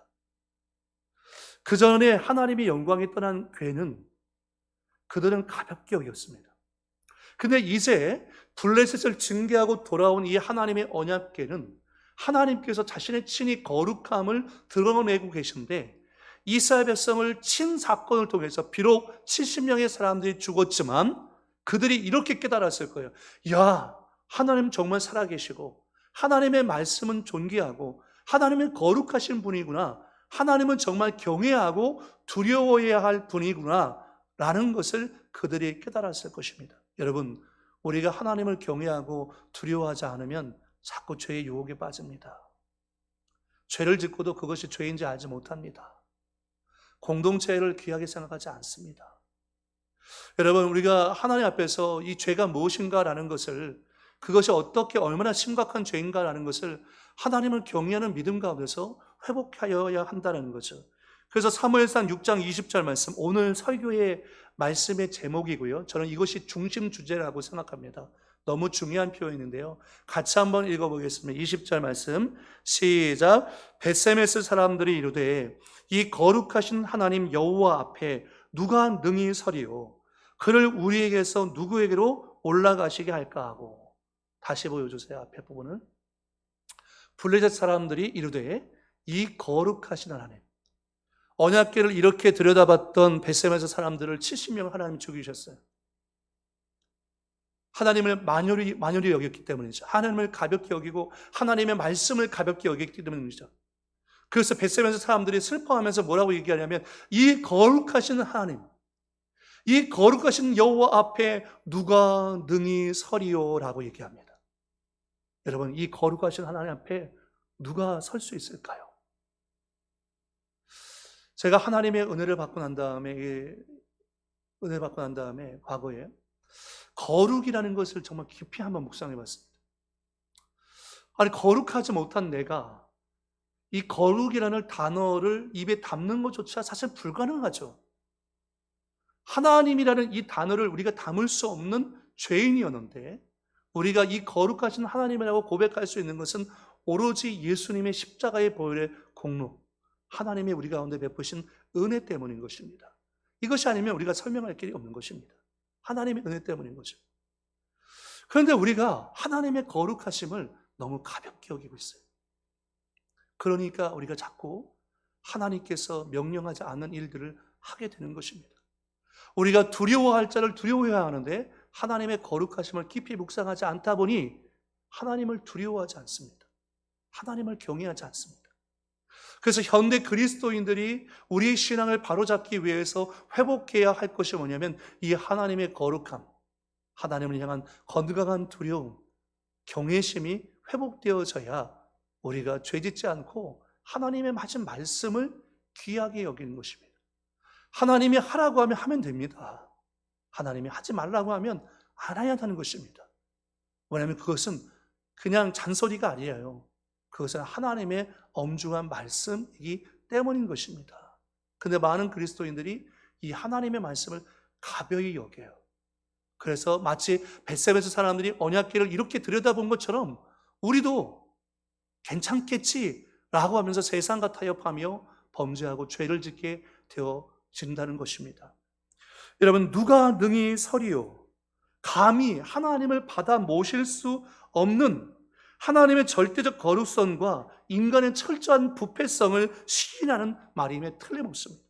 그 전에 하나님의 영광이 떠난 괴는 그들은 가볍게 여겼습니다. 근데 이제 블레셋을 징계하고 돌아온 이 하나님의 언약궤는 하나님께서 자신의 친히 거룩함을 드러내고 계신데 이스라엘 백성을 친 사건을 통해서 비록 70명의 사람들이 죽었지만 그들이 이렇게 깨달았을 거예요. 야, 하나님 정말 살아계시고 하나님의 말씀은 존귀하고 하나님은 거룩하신 분이구나. 하나님은 정말 경외하고 두려워해야 할 분이구나 라는 것을 그들이 깨달았을 것입니다. 여러분, 우리가 하나님을 경외하고 두려워하지 않으면 자꾸 죄의 유혹에 빠집니다. 죄를 짓고도 그것이 죄인지 알지 못합니다. 공동체를 귀하게 생각하지 않습니다. 여러분, 우리가 하나님 앞에서 이 죄가 무엇인가라는 것을, 그것이 어떻게 얼마나 심각한 죄인가라는 것을 하나님을 경외하는 믿음 가운데서 회복하여야 한다는 거죠. 그래서 사무엘상 6장 20절 말씀, 오늘 설교의 말씀의 제목이고요. 저는 이것이 중심 주제라고 생각합니다. 너무 중요한 표현인데요. 같이 한번 읽어보겠습니다. 20절 말씀 시작. 벳세메스 사람들이 이르되 이 거룩하신 하나님 여호와 앞에 누가 능히 서리요? 그를 우리에게서 누구에게로 올라가시게 할까 하고. 다시 보여주세요. 앞에 부분을. 블레셋 사람들이 이르되 이 거룩하신 하나님, 언약궤를 이렇게 들여다봤던 벳세메스 사람들을 70명 하나님 죽이셨어요. 하나님을 만연히 여겼기 때문이죠. 하나님을 가볍게 여기고 하나님의 말씀을 가볍게 여겼기 때문이죠. 그래서 벳세메스 사람들이 슬퍼하면서 뭐라고 얘기하냐면 이 거룩하신 하나님, 이 거룩하신 여호와 앞에 누가 능히 서리요라고 얘기합니다. 여러분, 이 거룩하신 하나님 앞에 누가 설 수 있을까요? 제가 하나님의 은혜를 받고 난 다음에 과거에 거룩이라는 것을 정말 깊이 한번 묵상해 봤습니다. 아니, 거룩하지 못한 내가 이 거룩이라는 단어를 입에 담는 것조차 사실 불가능하죠. 하나님이라는 이 단어를 우리가 담을 수 없는 죄인이었는데 우리가 이 거룩하신 하나님이라고 고백할 수 있는 것은 오로지 예수님의 십자가의 보혈의 공로, 하나님의 우리 가운데 베푸신 은혜 때문인 것입니다. 이것이 아니면 우리가 설명할 길이 없는 것입니다. 하나님의 은혜 때문인 거죠. 그런데 우리가 하나님의 거룩하심을 너무 가볍게 여기고 있어요. 그러니까 우리가 자꾸 하나님께서 명령하지 않는 일들을 하게 되는 것입니다. 우리가 두려워할 자를 두려워해야 하는데 하나님의 거룩하심을 깊이 묵상하지 않다 보니 하나님을 두려워하지 않습니다. 하나님을 경외하지 않습니다. 그래서 현대 그리스도인들이 우리의 신앙을 바로잡기 위해서 회복해야 할 것이 뭐냐면 이 하나님의 거룩함, 하나님을 향한 건강한 두려움, 경외심이 회복되어져야 우리가 죄짓지 않고 하나님의 하신 말씀을 귀하게 여기는 것입니다. 하나님이 하라고 하면 하면 됩니다. 하나님이 하지 말라고 하면 안 해야 하는 것입니다. 왜냐하면 그것은 그냥 잔소리가 아니에요. 그것은 하나님의 엄중한 말씀이기 때문인 것입니다. 그런데 많은 그리스도인들이 이 하나님의 말씀을 가벼이 여겨요. 그래서 마치 벳셈에서 사람들이 언약궤를 이렇게 들여다본 것처럼 우리도 괜찮겠지라고 하면서 세상과 타협하며 범죄하고 죄를 짓게 되어진다는 것입니다. 여러분, 누가 능히 서리요? 감히 하나님을 받아 모실 수 없는 하나님의 절대적 거룩성과 인간의 철저한 부패성을 시인하는 말임에 틀림없습니다.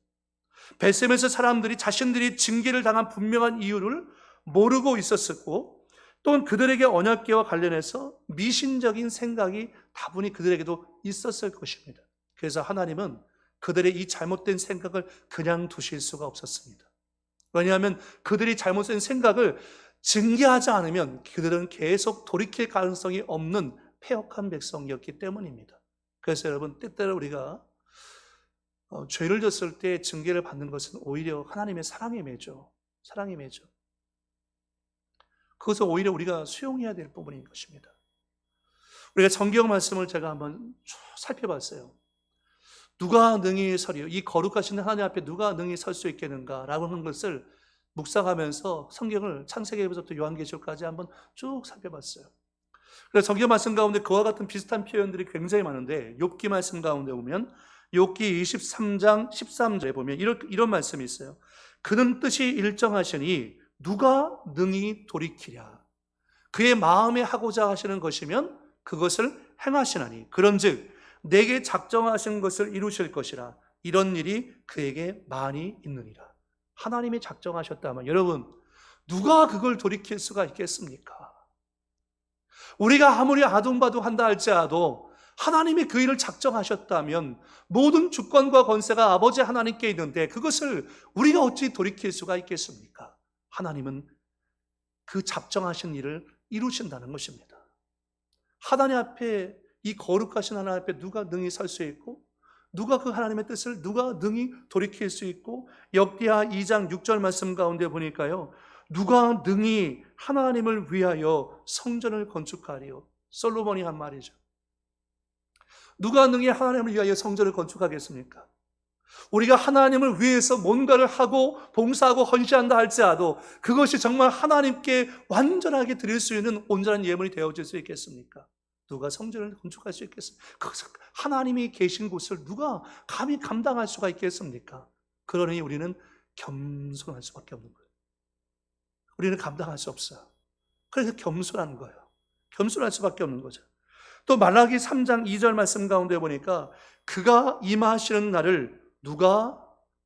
벳셈에서 사람들이 자신들이 징계를 당한 분명한 이유를 모르고 있었고, 또는 그들에게 언약궤와 관련해서 미신적인 생각이 다분히 그들에게도 있었을 것입니다. 그래서 하나님은 그들의 이 잘못된 생각을 그냥 두실 수가 없었습니다. 왜냐하면 그들이 잘못된 생각을 징계하지 않으면 그들은 계속 돌이킬 가능성이 없는 패역한 백성이었기 때문입니다. 그래서 여러분, 때때로 우리가 죄를 졌을 때 징계를 받는 것은 오히려 하나님의 사랑의 매죠. 사랑의 매죠. 그것은 오히려 우리가 수용해야 될 부분인 것입니다. 우리가 성경 말씀을 제가 한번 살펴봤어요. 누가 능히 서리요? 이 거룩하신 하나님 앞에 누가 능히 설 수 있겠는가라고 하는 것을 묵상하면서 성경을 창세기부터 요한계시록까지 한번 쭉 살펴봤어요. 그래서 성경 말씀 가운데 그와 같은 비슷한 표현들이 굉장히 많은데, 욥기 말씀 가운데 보면 욥기 23장 13절에 보면 이런 말씀이 있어요. 그는 뜻이 일정하시니 누가 능히 돌이키랴. 그의 마음에 하고자 하시는 것이면 그것을 행하시나니 그런즉 내게 작정하신 것을 이루실 것이라. 이런 일이 그에게 많이 있느니라. 하나님이 작정하셨다면 여러분, 누가 그걸 돌이킬 수가 있겠습니까? 우리가 아무리 아둥바둥한다 할지라도 하나님이 그 일을 작정하셨다면 모든 주권과 권세가 아버지 하나님께 있는데 그것을 우리가 어찌 돌이킬 수가 있겠습니까? 하나님은 그 작정하신 일을 이루신다는 것입니다. 하나님 앞에, 이 거룩하신 하나님 앞에 누가 능히 설 수 있고, 누가 그 하나님의 뜻을 누가 능히 돌이킬 수 있고, 역대하 2장 6절 말씀 가운데 보니까요, 누가 능히 하나님을 위하여 성전을 건축하리요? 솔로몬이 한 말이죠. 누가 능히 하나님을 위하여 성전을 건축하겠습니까? 우리가 하나님을 위해서 뭔가를 하고 봉사하고 헌신한다 할지라도 그것이 정말 하나님께 완전하게 드릴 수 있는 온전한 예물이 되어질 수 있겠습니까? 누가 성전을 건축할 수 있겠습니까? 하나님이 계신 곳을 누가 감히 감당할 수가 있겠습니까? 그러니 우리는 겸손할 수밖에 없는 거예요. 우리는 감당할 수 없어요. 그래서 겸손한 거예요. 겸손할 수밖에 없는 거죠. 또 말라기 3장 2절 말씀 가운데 보니까 그가 임하시는 날을 누가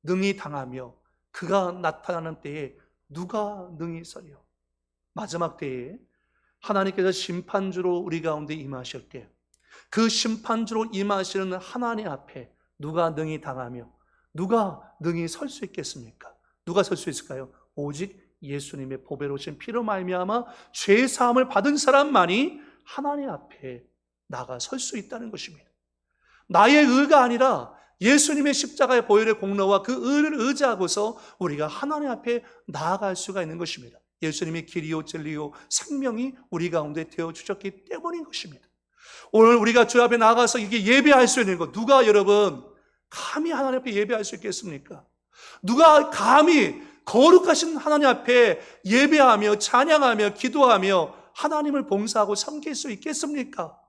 능히 당하며 그가 나타나는 때에 누가 능히 서리요? 마지막 때에 하나님께서 심판주로 우리 가운데 임하실 때 그 심판주로 임하시는 하나님 앞에 누가 능히 당하며 누가 능히 설 수 있겠습니까? 누가 설 수 있을까요? 오직 예수님의 보배로우신 피로 말미암아 죄 사함을 받은 사람만이 하나님 앞에 나가 설 수 있다는 것입니다. 나의 의가 아니라 예수님의 십자가의 보혈의 공로와 그 의를 의지하고서 우리가 하나님 앞에 나아갈 수가 있는 것입니다. 예수님의 길이요 진리요 생명이 우리 가운데 되어주셨기 때문인 것입니다. 오늘 우리가 주 앞에 나가서 이게 예배할 수 있는 것, 누가 여러분 감히 하나님 앞에 예배할 수 있겠습니까? 누가 감히 거룩하신 하나님 앞에 예배하며 찬양하며 기도하며 하나님을 봉사하고 섬길 수 있겠습니까?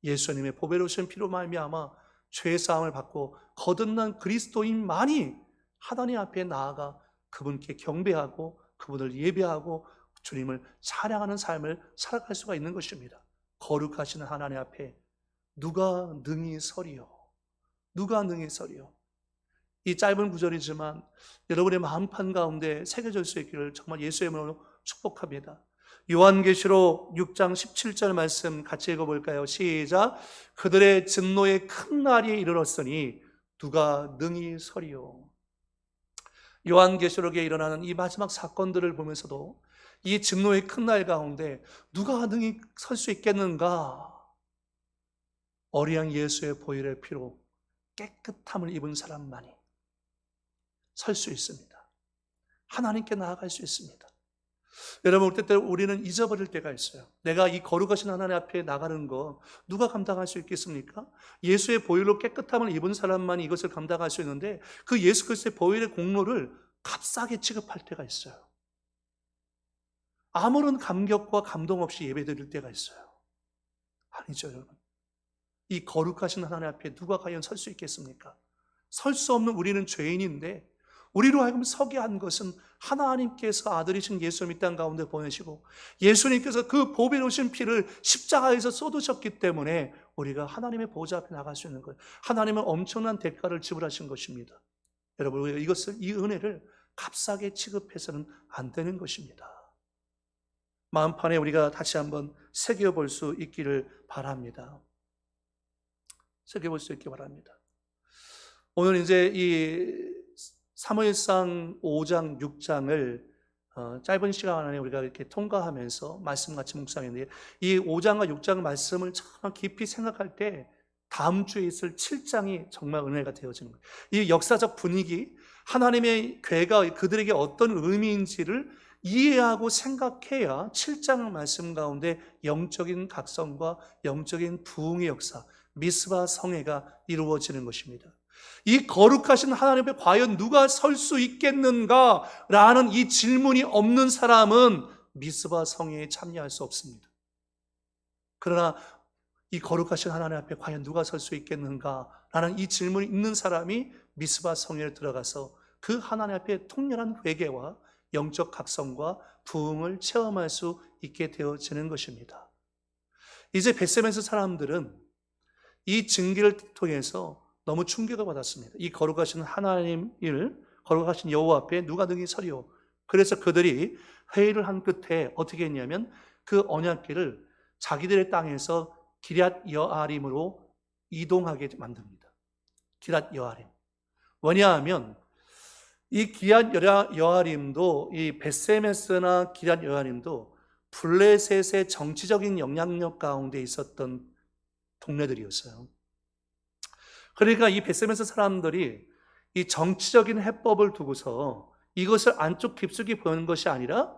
예수님의 보배로우신 피로 말미암아 죄 사함을 받고 거듭난 그리스도인만이 하나님 앞에 나아가 그분께 경배하고 그분을 예배하고 주님을 찬양하는 삶을 살아갈 수가 있는 것입니다. 거룩하시는 하나님 앞에 누가 능히 서리요? 누가 능히 서리요? 이 짧은 구절이지만 여러분의 마음판 가운데 새겨질 수 있기를 정말 예수의 이름으로 축복합니다. 요한계시록 6장 17절 말씀 같이 읽어볼까요? 시작. 그들의 진노의 큰 날이 이르렀으니 누가 능히 서리요? 요한계시록에 일어나는 이 마지막 사건들을 보면서도 이 증노의 큰 날 가운데 누가 능히 설 수 있겠는가? 어린 양 예수의 보혈의 피로 깨끗함을 입은 사람만이 설 수 있습니다. 하나님께 나아갈 수 있습니다. 여러분, 때때로 우리는 잊어버릴 때가 있어요. 내가 이 거룩하신 하나님 앞에 나가는 거 누가 감당할 수 있겠습니까? 예수의 보혈로 깨끗함을 입은 사람만이 이것을 감당할 수 있는데 그 예수 그리스도의 보혈의 공로를 값싸게 취급할 때가 있어요. 아무런 감격과 감동 없이 예배드릴 때가 있어요. 아니죠, 여러분. 이 거룩하신 하나님 앞에 누가 과연 설 수 있겠습니까? 설 수 없는 우리는 죄인인데 우리로 하여금 서게 한 것은 하나님께서 아들이신 예수님 이 땅 가운데 보내시고 예수님께서 그 보배로우신 피를 십자가에서 쏟으셨기 때문에 우리가 하나님의 보좌 앞에 나갈 수 있는 거예요. 하나님은 엄청난 대가를 지불하신 것입니다. 여러분, 우리가 이 은혜를 값싸게 취급해서는 안 되는 것입니다. 마음판에 우리가 다시 한번 새겨볼 수 있기를 바랍니다. 새겨볼 수 있기 바랍니다. 오늘 이제 이 사무엘상 5장, 6장을 짧은 시간 안에 우리가 이렇게 통과하면서 말씀 같이 묵상했는데 이 5장과 6장 말씀을 참 깊이 생각할 때 다음 주에 있을 7장이 정말 은혜가 되어지는 거예요. 이 역사적 분위기, 하나님의 괴가 그들에게 어떤 의미인지를 이해하고 생각해야 7장 말씀 가운데 영적인 각성과 영적인 부흥의 역사, 미스바 성회가 이루어지는 것입니다. 이 거룩하신 하나님 앞에 과연 누가 설 수 있겠는가라는 이 질문이 없는 사람은 미스바 성회에 참여할 수 없습니다. 그러나 이 거룩하신 하나님 앞에 과연 누가 설 수 있겠는가라는 이 질문이 있는 사람이 미스바 성회에 들어가서 그 하나님 앞에 통렬한 회개와 영적 각성과 부흥을 체험할 수 있게 되어지는 것입니다. 이제 벳세메스 사람들은 이 증기를 통해서 너무 충격을 받았습니다. 이 거룩하신 하나님 일, 거룩하신 여호와 앞에 누가 능히 서리오. 그래서 그들이 회의를 한 끝에 어떻게 했냐면 그 언약궤를 자기들의 땅에서 기럇 여아림으로 이동하게 만듭니다. 기럇 여아림. 왜냐하면 이 기럇 여아림도 이 벳세메스나 기럇 여아림도 블레셋의 정치적인 영향력 가운데 있었던 동네들이었어요. 그러니까 이 벳세메스 사람들이 이 정치적인 해법을 두고서 이것을 안쪽 깊숙이 보는 것이 아니라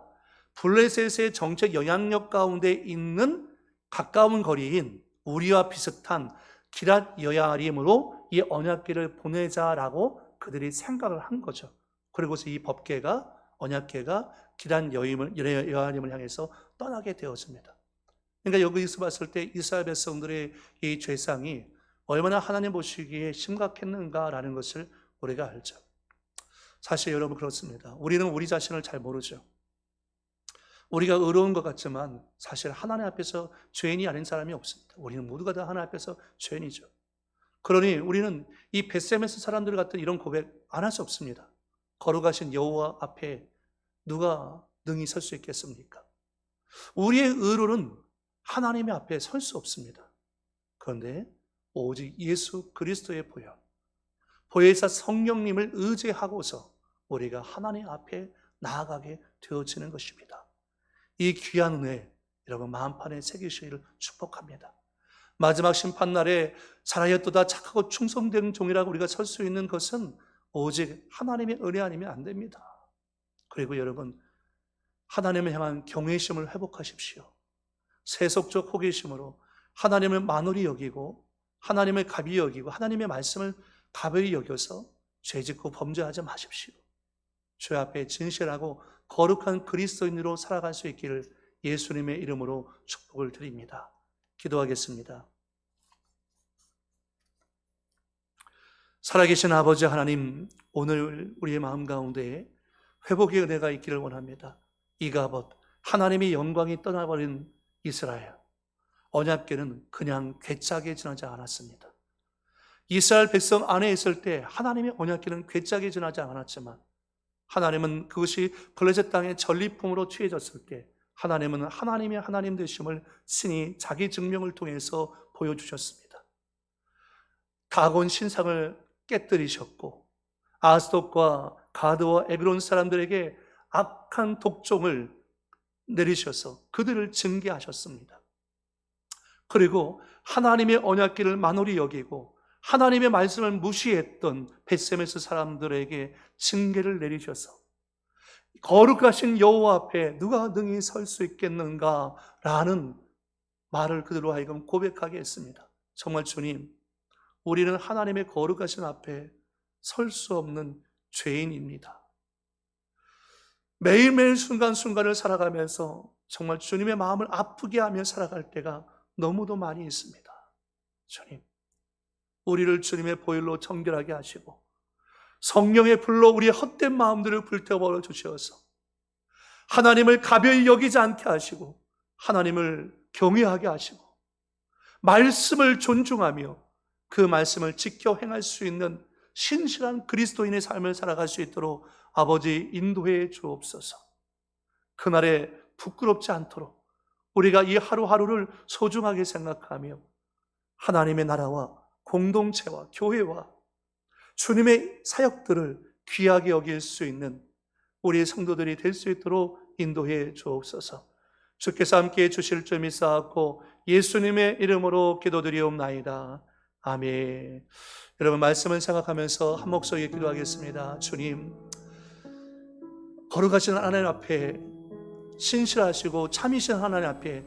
블레셋의 정책 영향력 가운데 있는 가까운 거리인 우리와 비슷한 기럇 여아림으로 이 언약궤를 보내자라고 그들이 생각을 한 거죠. 그리고서 이 법궤가 언약궤가 기럇 여아림을 향해서 떠나게 되었습니다. 그러니까 여기서 봤을 때 이스라엘 백성들의 이 죄상이 얼마나 하나님 보시기에 심각했는가라는 것을 우리가 알죠. 사실 여러분 그렇습니다. 우리는 우리 자신을 잘 모르죠. 우리가 의로운 것 같지만 사실 하나님 앞에서 죄인이 아닌 사람이 없습니다. 우리는 모두가 다 하나님 앞에서 죄인이죠. 그러니 우리는 이 벳세메스 사람들 같은 이런 고백 안 할 수 없습니다. 거룩하신 여호와 앞에 누가 능히 설 수 있겠습니까? 우리의 의로는 하나님의 앞에 설 수 없습니다. 그런데 오직 예수 그리스도의 보혜사 성령님을 의지하고서 우리가 하나님 앞에 나아가게 되어지는 것입니다. 이 귀한 은혜 여러분 마음판에 새기시기를 축복합니다. 마지막 심판날에 잘하였도다 착하고 충성된 종이라고 우리가 설 수 있는 것은 오직 하나님의 은혜 아니면 안 됩니다. 그리고 여러분 하나님을 향한 경외심을 회복하십시오. 세속적 호기심으로 하나님을 만홀히 여기고 하나님을 가벼이 여기고 하나님의 말씀을 가벼이 여겨서 죄짓고 범죄하지 마십시오. 주 앞에 진실하고 거룩한 그리스도인으로 살아갈 수 있기를 예수님의 이름으로 축복을 드립니다. 기도하겠습니다. 살아계신 아버지 하나님, 오늘 우리의 마음 가운데 회복의 은혜가 있기를 원합니다. 이가봇 하나님의 영광이 떠나버린 이스라엘 언약궤는 그냥 괴짜게 지나지 않았습니다. 이스라엘 백성 안에 있을 때 하나님의 언약궤는 괴짜게 지나지 않았지만 하나님은 그것이 블레셋 땅의 전리품으로 취해졌을 때 하나님은 하나님의 하나님 되심을 신이 자기 증명을 통해서 보여주셨습니다. 다곤 신상을 깨뜨리셨고 아스돗과 가드와 에그론 사람들에게 악한 독종을 내리셔서 그들을 징계하셨습니다. 그리고 하나님의 언약궤를 만홀히 여기고 하나님의 말씀을 무시했던 벳세메스 사람들에게 징계를 내리셔서 거룩하신 여호와 앞에 누가 능히 설 수 있겠는가라는 말을 그들로 하여금 고백하게 했습니다. 정말 주님, 우리는 하나님의 거룩하신 앞에 설 수 없는 죄인입니다. 매일매일 순간순간을 살아가면서 정말 주님의 마음을 아프게 하며 살아갈 때가 너무도 많이 있습니다. 주님, 우리를 주님의 보혈로 정결하게 하시고 성령의 불로 우리의 헛된 마음들을 불태워 주셔서 하나님을 가벼이 여기지 않게 하시고 하나님을 경외하게 하시고 말씀을 존중하며 그 말씀을 지켜 행할 수 있는 신실한 그리스도인의 삶을 살아갈 수 있도록 아버지 인도해 주옵소서. 그날에 부끄럽지 않도록 우리가 이 하루하루를 소중하게 생각하며 하나님의 나라와 공동체와 교회와 주님의 사역들을 귀하게 여길 수 있는 우리의 성도들이 될 수 있도록 인도해 주옵소서. 주께서 함께해 주실 줄 믿사옵고 예수님의 이름으로 기도드리옵나이다. 아멘. 여러분, 말씀을 생각하면서 한 목소리에 기도하겠습니다. 주님, 거룩하신 하나님 앞에, 신실하시고 참이신 하나님 앞에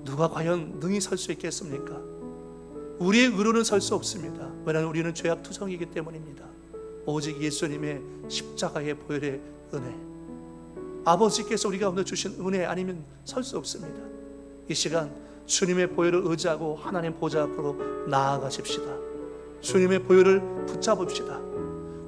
누가 과연 능히 설 수 있겠습니까? 우리의 의로는 설 수 없습니다. 왜냐하면 우리는 죄악투성이기 때문입니다. 오직 예수님의 십자가의 보혈의 은혜, 아버지께서 우리 가운데 주신 은혜 아니면 설 수 없습니다. 이 시간 주님의 보혈을 의지하고 하나님 보좌 앞으로 나아가십시다. 주님의 보혈을 붙잡읍시다.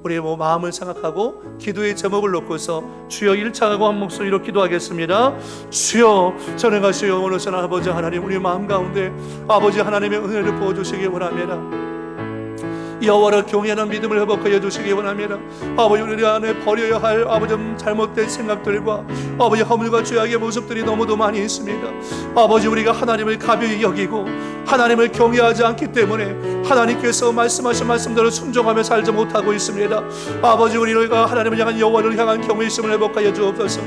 우리의 마음을 생각하고 기도의 제목을 놓고서 주여 일창하고 한 목소리로 기도하겠습니다. 주여 전능하시고 원하시는 아버지 하나님, 우리 마음 가운데 아버지 하나님의 은혜를 부어주시기 원합니다. 여호와를 경외하는 믿음을 회복하여 주시기 원합니다. 아버지, 우리 안에 버려야 할 아버지 잘못된 생각들과 아버지 허물과 죄악의 모습들이 너무도 많이 있습니다. 아버지, 우리가 하나님을 가벼이 여기고 하나님을 경외하지 않기 때문에 하나님께서 말씀하신 말씀대로 순종하며 살지 못하고 있습니다. 아버지, 우리가 하나님을 향한 여호와를 향한 경외심을 회복하여 주옵소서.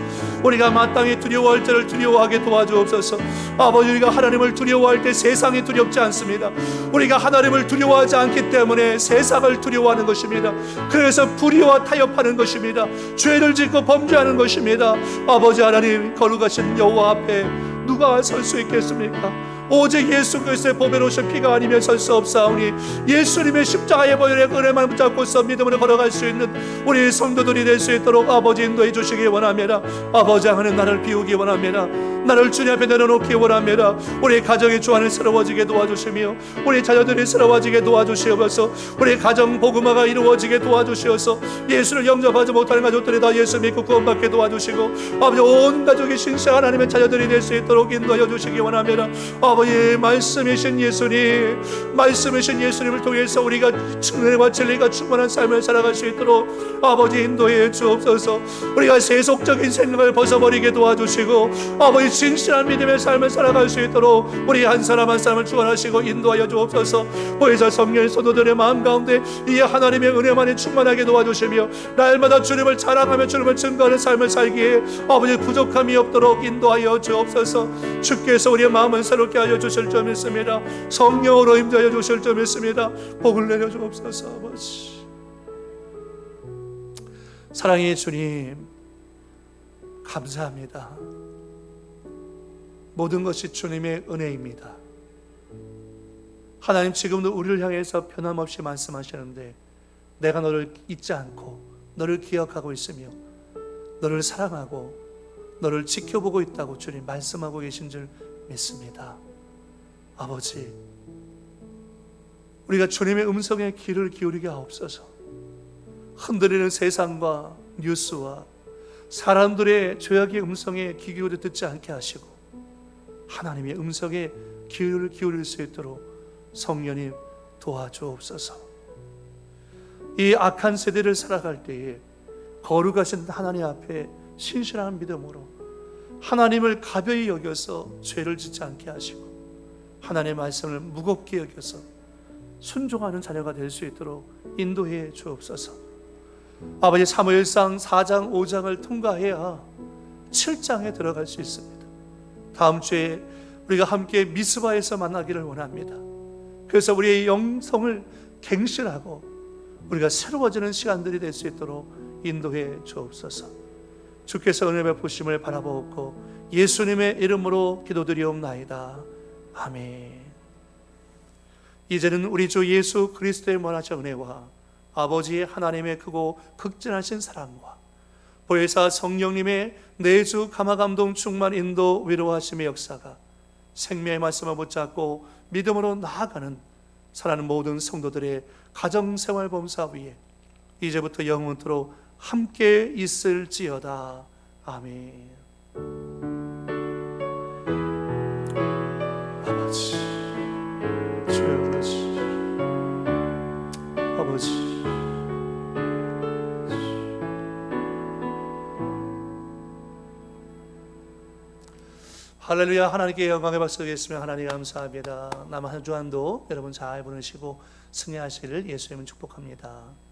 우리가 마땅히 두려워할 때를 두려워하게 도와주옵소서. 아버지, 우리가 하나님을 두려워할 때 세상이 두렵지 않습니다. 우리가 하나님을 두려워하지 않기 때문에 세상을 두려워하는 것입니다. 그래서 불의와 타협하는 것입니다. 죄를 짓고 범죄하는 것입니다. 아버지 하나님, 거룩하신 여호와 앞에 누가 설 수 있겠습니까? 오직 예수 그리스도의 보배로우신 피가 아니면 설 수 없사오니 예수님의 십자가의 보혈의 은혜만 붙잡고서 믿음으로 걸어갈 수 있는 우리 성도들이 될 수 있도록 아버지 인도해 주시기 원합니다. 아버지 하나님, 나를 비우기 원합니다. 나를 주님 앞에 내려놓기 원합니다. 우리 가정의 주안을 새로워지게 도와주시며 우리 자녀들이 새로워지게 도와주시옵소서. 우리 가정 복음화가 이루어지게 도와주시어서 예수를 영접하지 못하는 가족들이 다 예수 믿고 구원받게 도와주시고 아버지 온 가족이 신실한 하나님의 자녀들이 될 수 있도록 인도해 주시기 원합니다. 아버지, 말씀이신 예수님, 말씀이신 예수님을 통해서 우리가 은혜와 진리가 충만한 삶을 살아갈 수 있도록 아버지 인도해 주옵소서. 우리가 세속적인 생각을 벗어버리게 도와주시고 아버지 진실한 믿음의 삶을 살아갈 수 있도록 우리 한 사람 한 사람을 주관하시고 인도하여 주옵소서. 보혜사 성령 성도들의 마음 가운데 이 하나님의 은혜만이 충만하게 도와주시며 날마다 주님을 자랑하며 주님을 증거하는 삶을 살기에 아버지 부족함이 없도록 인도하여 주옵소서. 주께서 우리의 마음을 새롭게 하여 주실 줄 믿습니다. 성령으로 임재하여 주실 줄 믿습니다. 복을 내려 주옵소서. 아버지, 사랑의 주님, 감사합니다. 모든 것이 주님의 은혜입니다. 하나님, 지금도 우리를 향해서 변함없이 말씀하시는데 내가 너를 잊지 않고 너를 기억하고 있으며 너를 사랑하고 너를 지켜보고 있다고 주님 말씀하고 계신 줄 믿습니다. 아버지, 우리가 주님의 음성에 귀를 기울이게 하옵소서. 흔들리는 세상과 뉴스와 사람들의 죄악의 음성에 귀 기울여 듣지 않게 하시고 하나님의 음성에 귀를 기울일 수 있도록 성령님 도와주옵소서. 이 악한 세대를 살아갈 때에 거룩하신 하나님 앞에 신실한 믿음으로 하나님을 가벼이 여겨서 죄를 짓지 않게 하시고 하나님의 말씀을 무겁게 여겨서 순종하는 자녀가 될 수 있도록 인도해 주옵소서. 아버지, 사무엘상 4장 5장을 통과해야 7장에 들어갈 수 있습니다. 다음 주에 우리가 함께 미스바에서 만나기를 원합니다. 그래서 우리의 영성을 갱신하고 우리가 새로워지는 시간들이 될 수 있도록 인도해 주옵소서. 주께서 은혜 베푸심을 바라보고 예수님의 이름으로 기도드리옵나이다. 아멘. 이제는 우리 주 예수 그리스도의 무한하신 은혜와 아버지 하나님의 크고 극진하신 사랑과 보혜사 성령님의 내주 감화감동 충만 인도 위로하심의 역사가 생명의 말씀을 붙잡고 믿음으로 나아가는 사랑하는 모든 성도들의 가정생활 범사 위에 이제부터 영원토록 함께 있을지어다. 아멘. 아버지, 주여 아버지, 아버지, 할렐루야. 하나님께 영광의 박수 드리겠습니다. 하나님 감사합니다. 남은 한 주간도 여러분 잘 보내시고 승리하시기를 예수님은 축복합니다.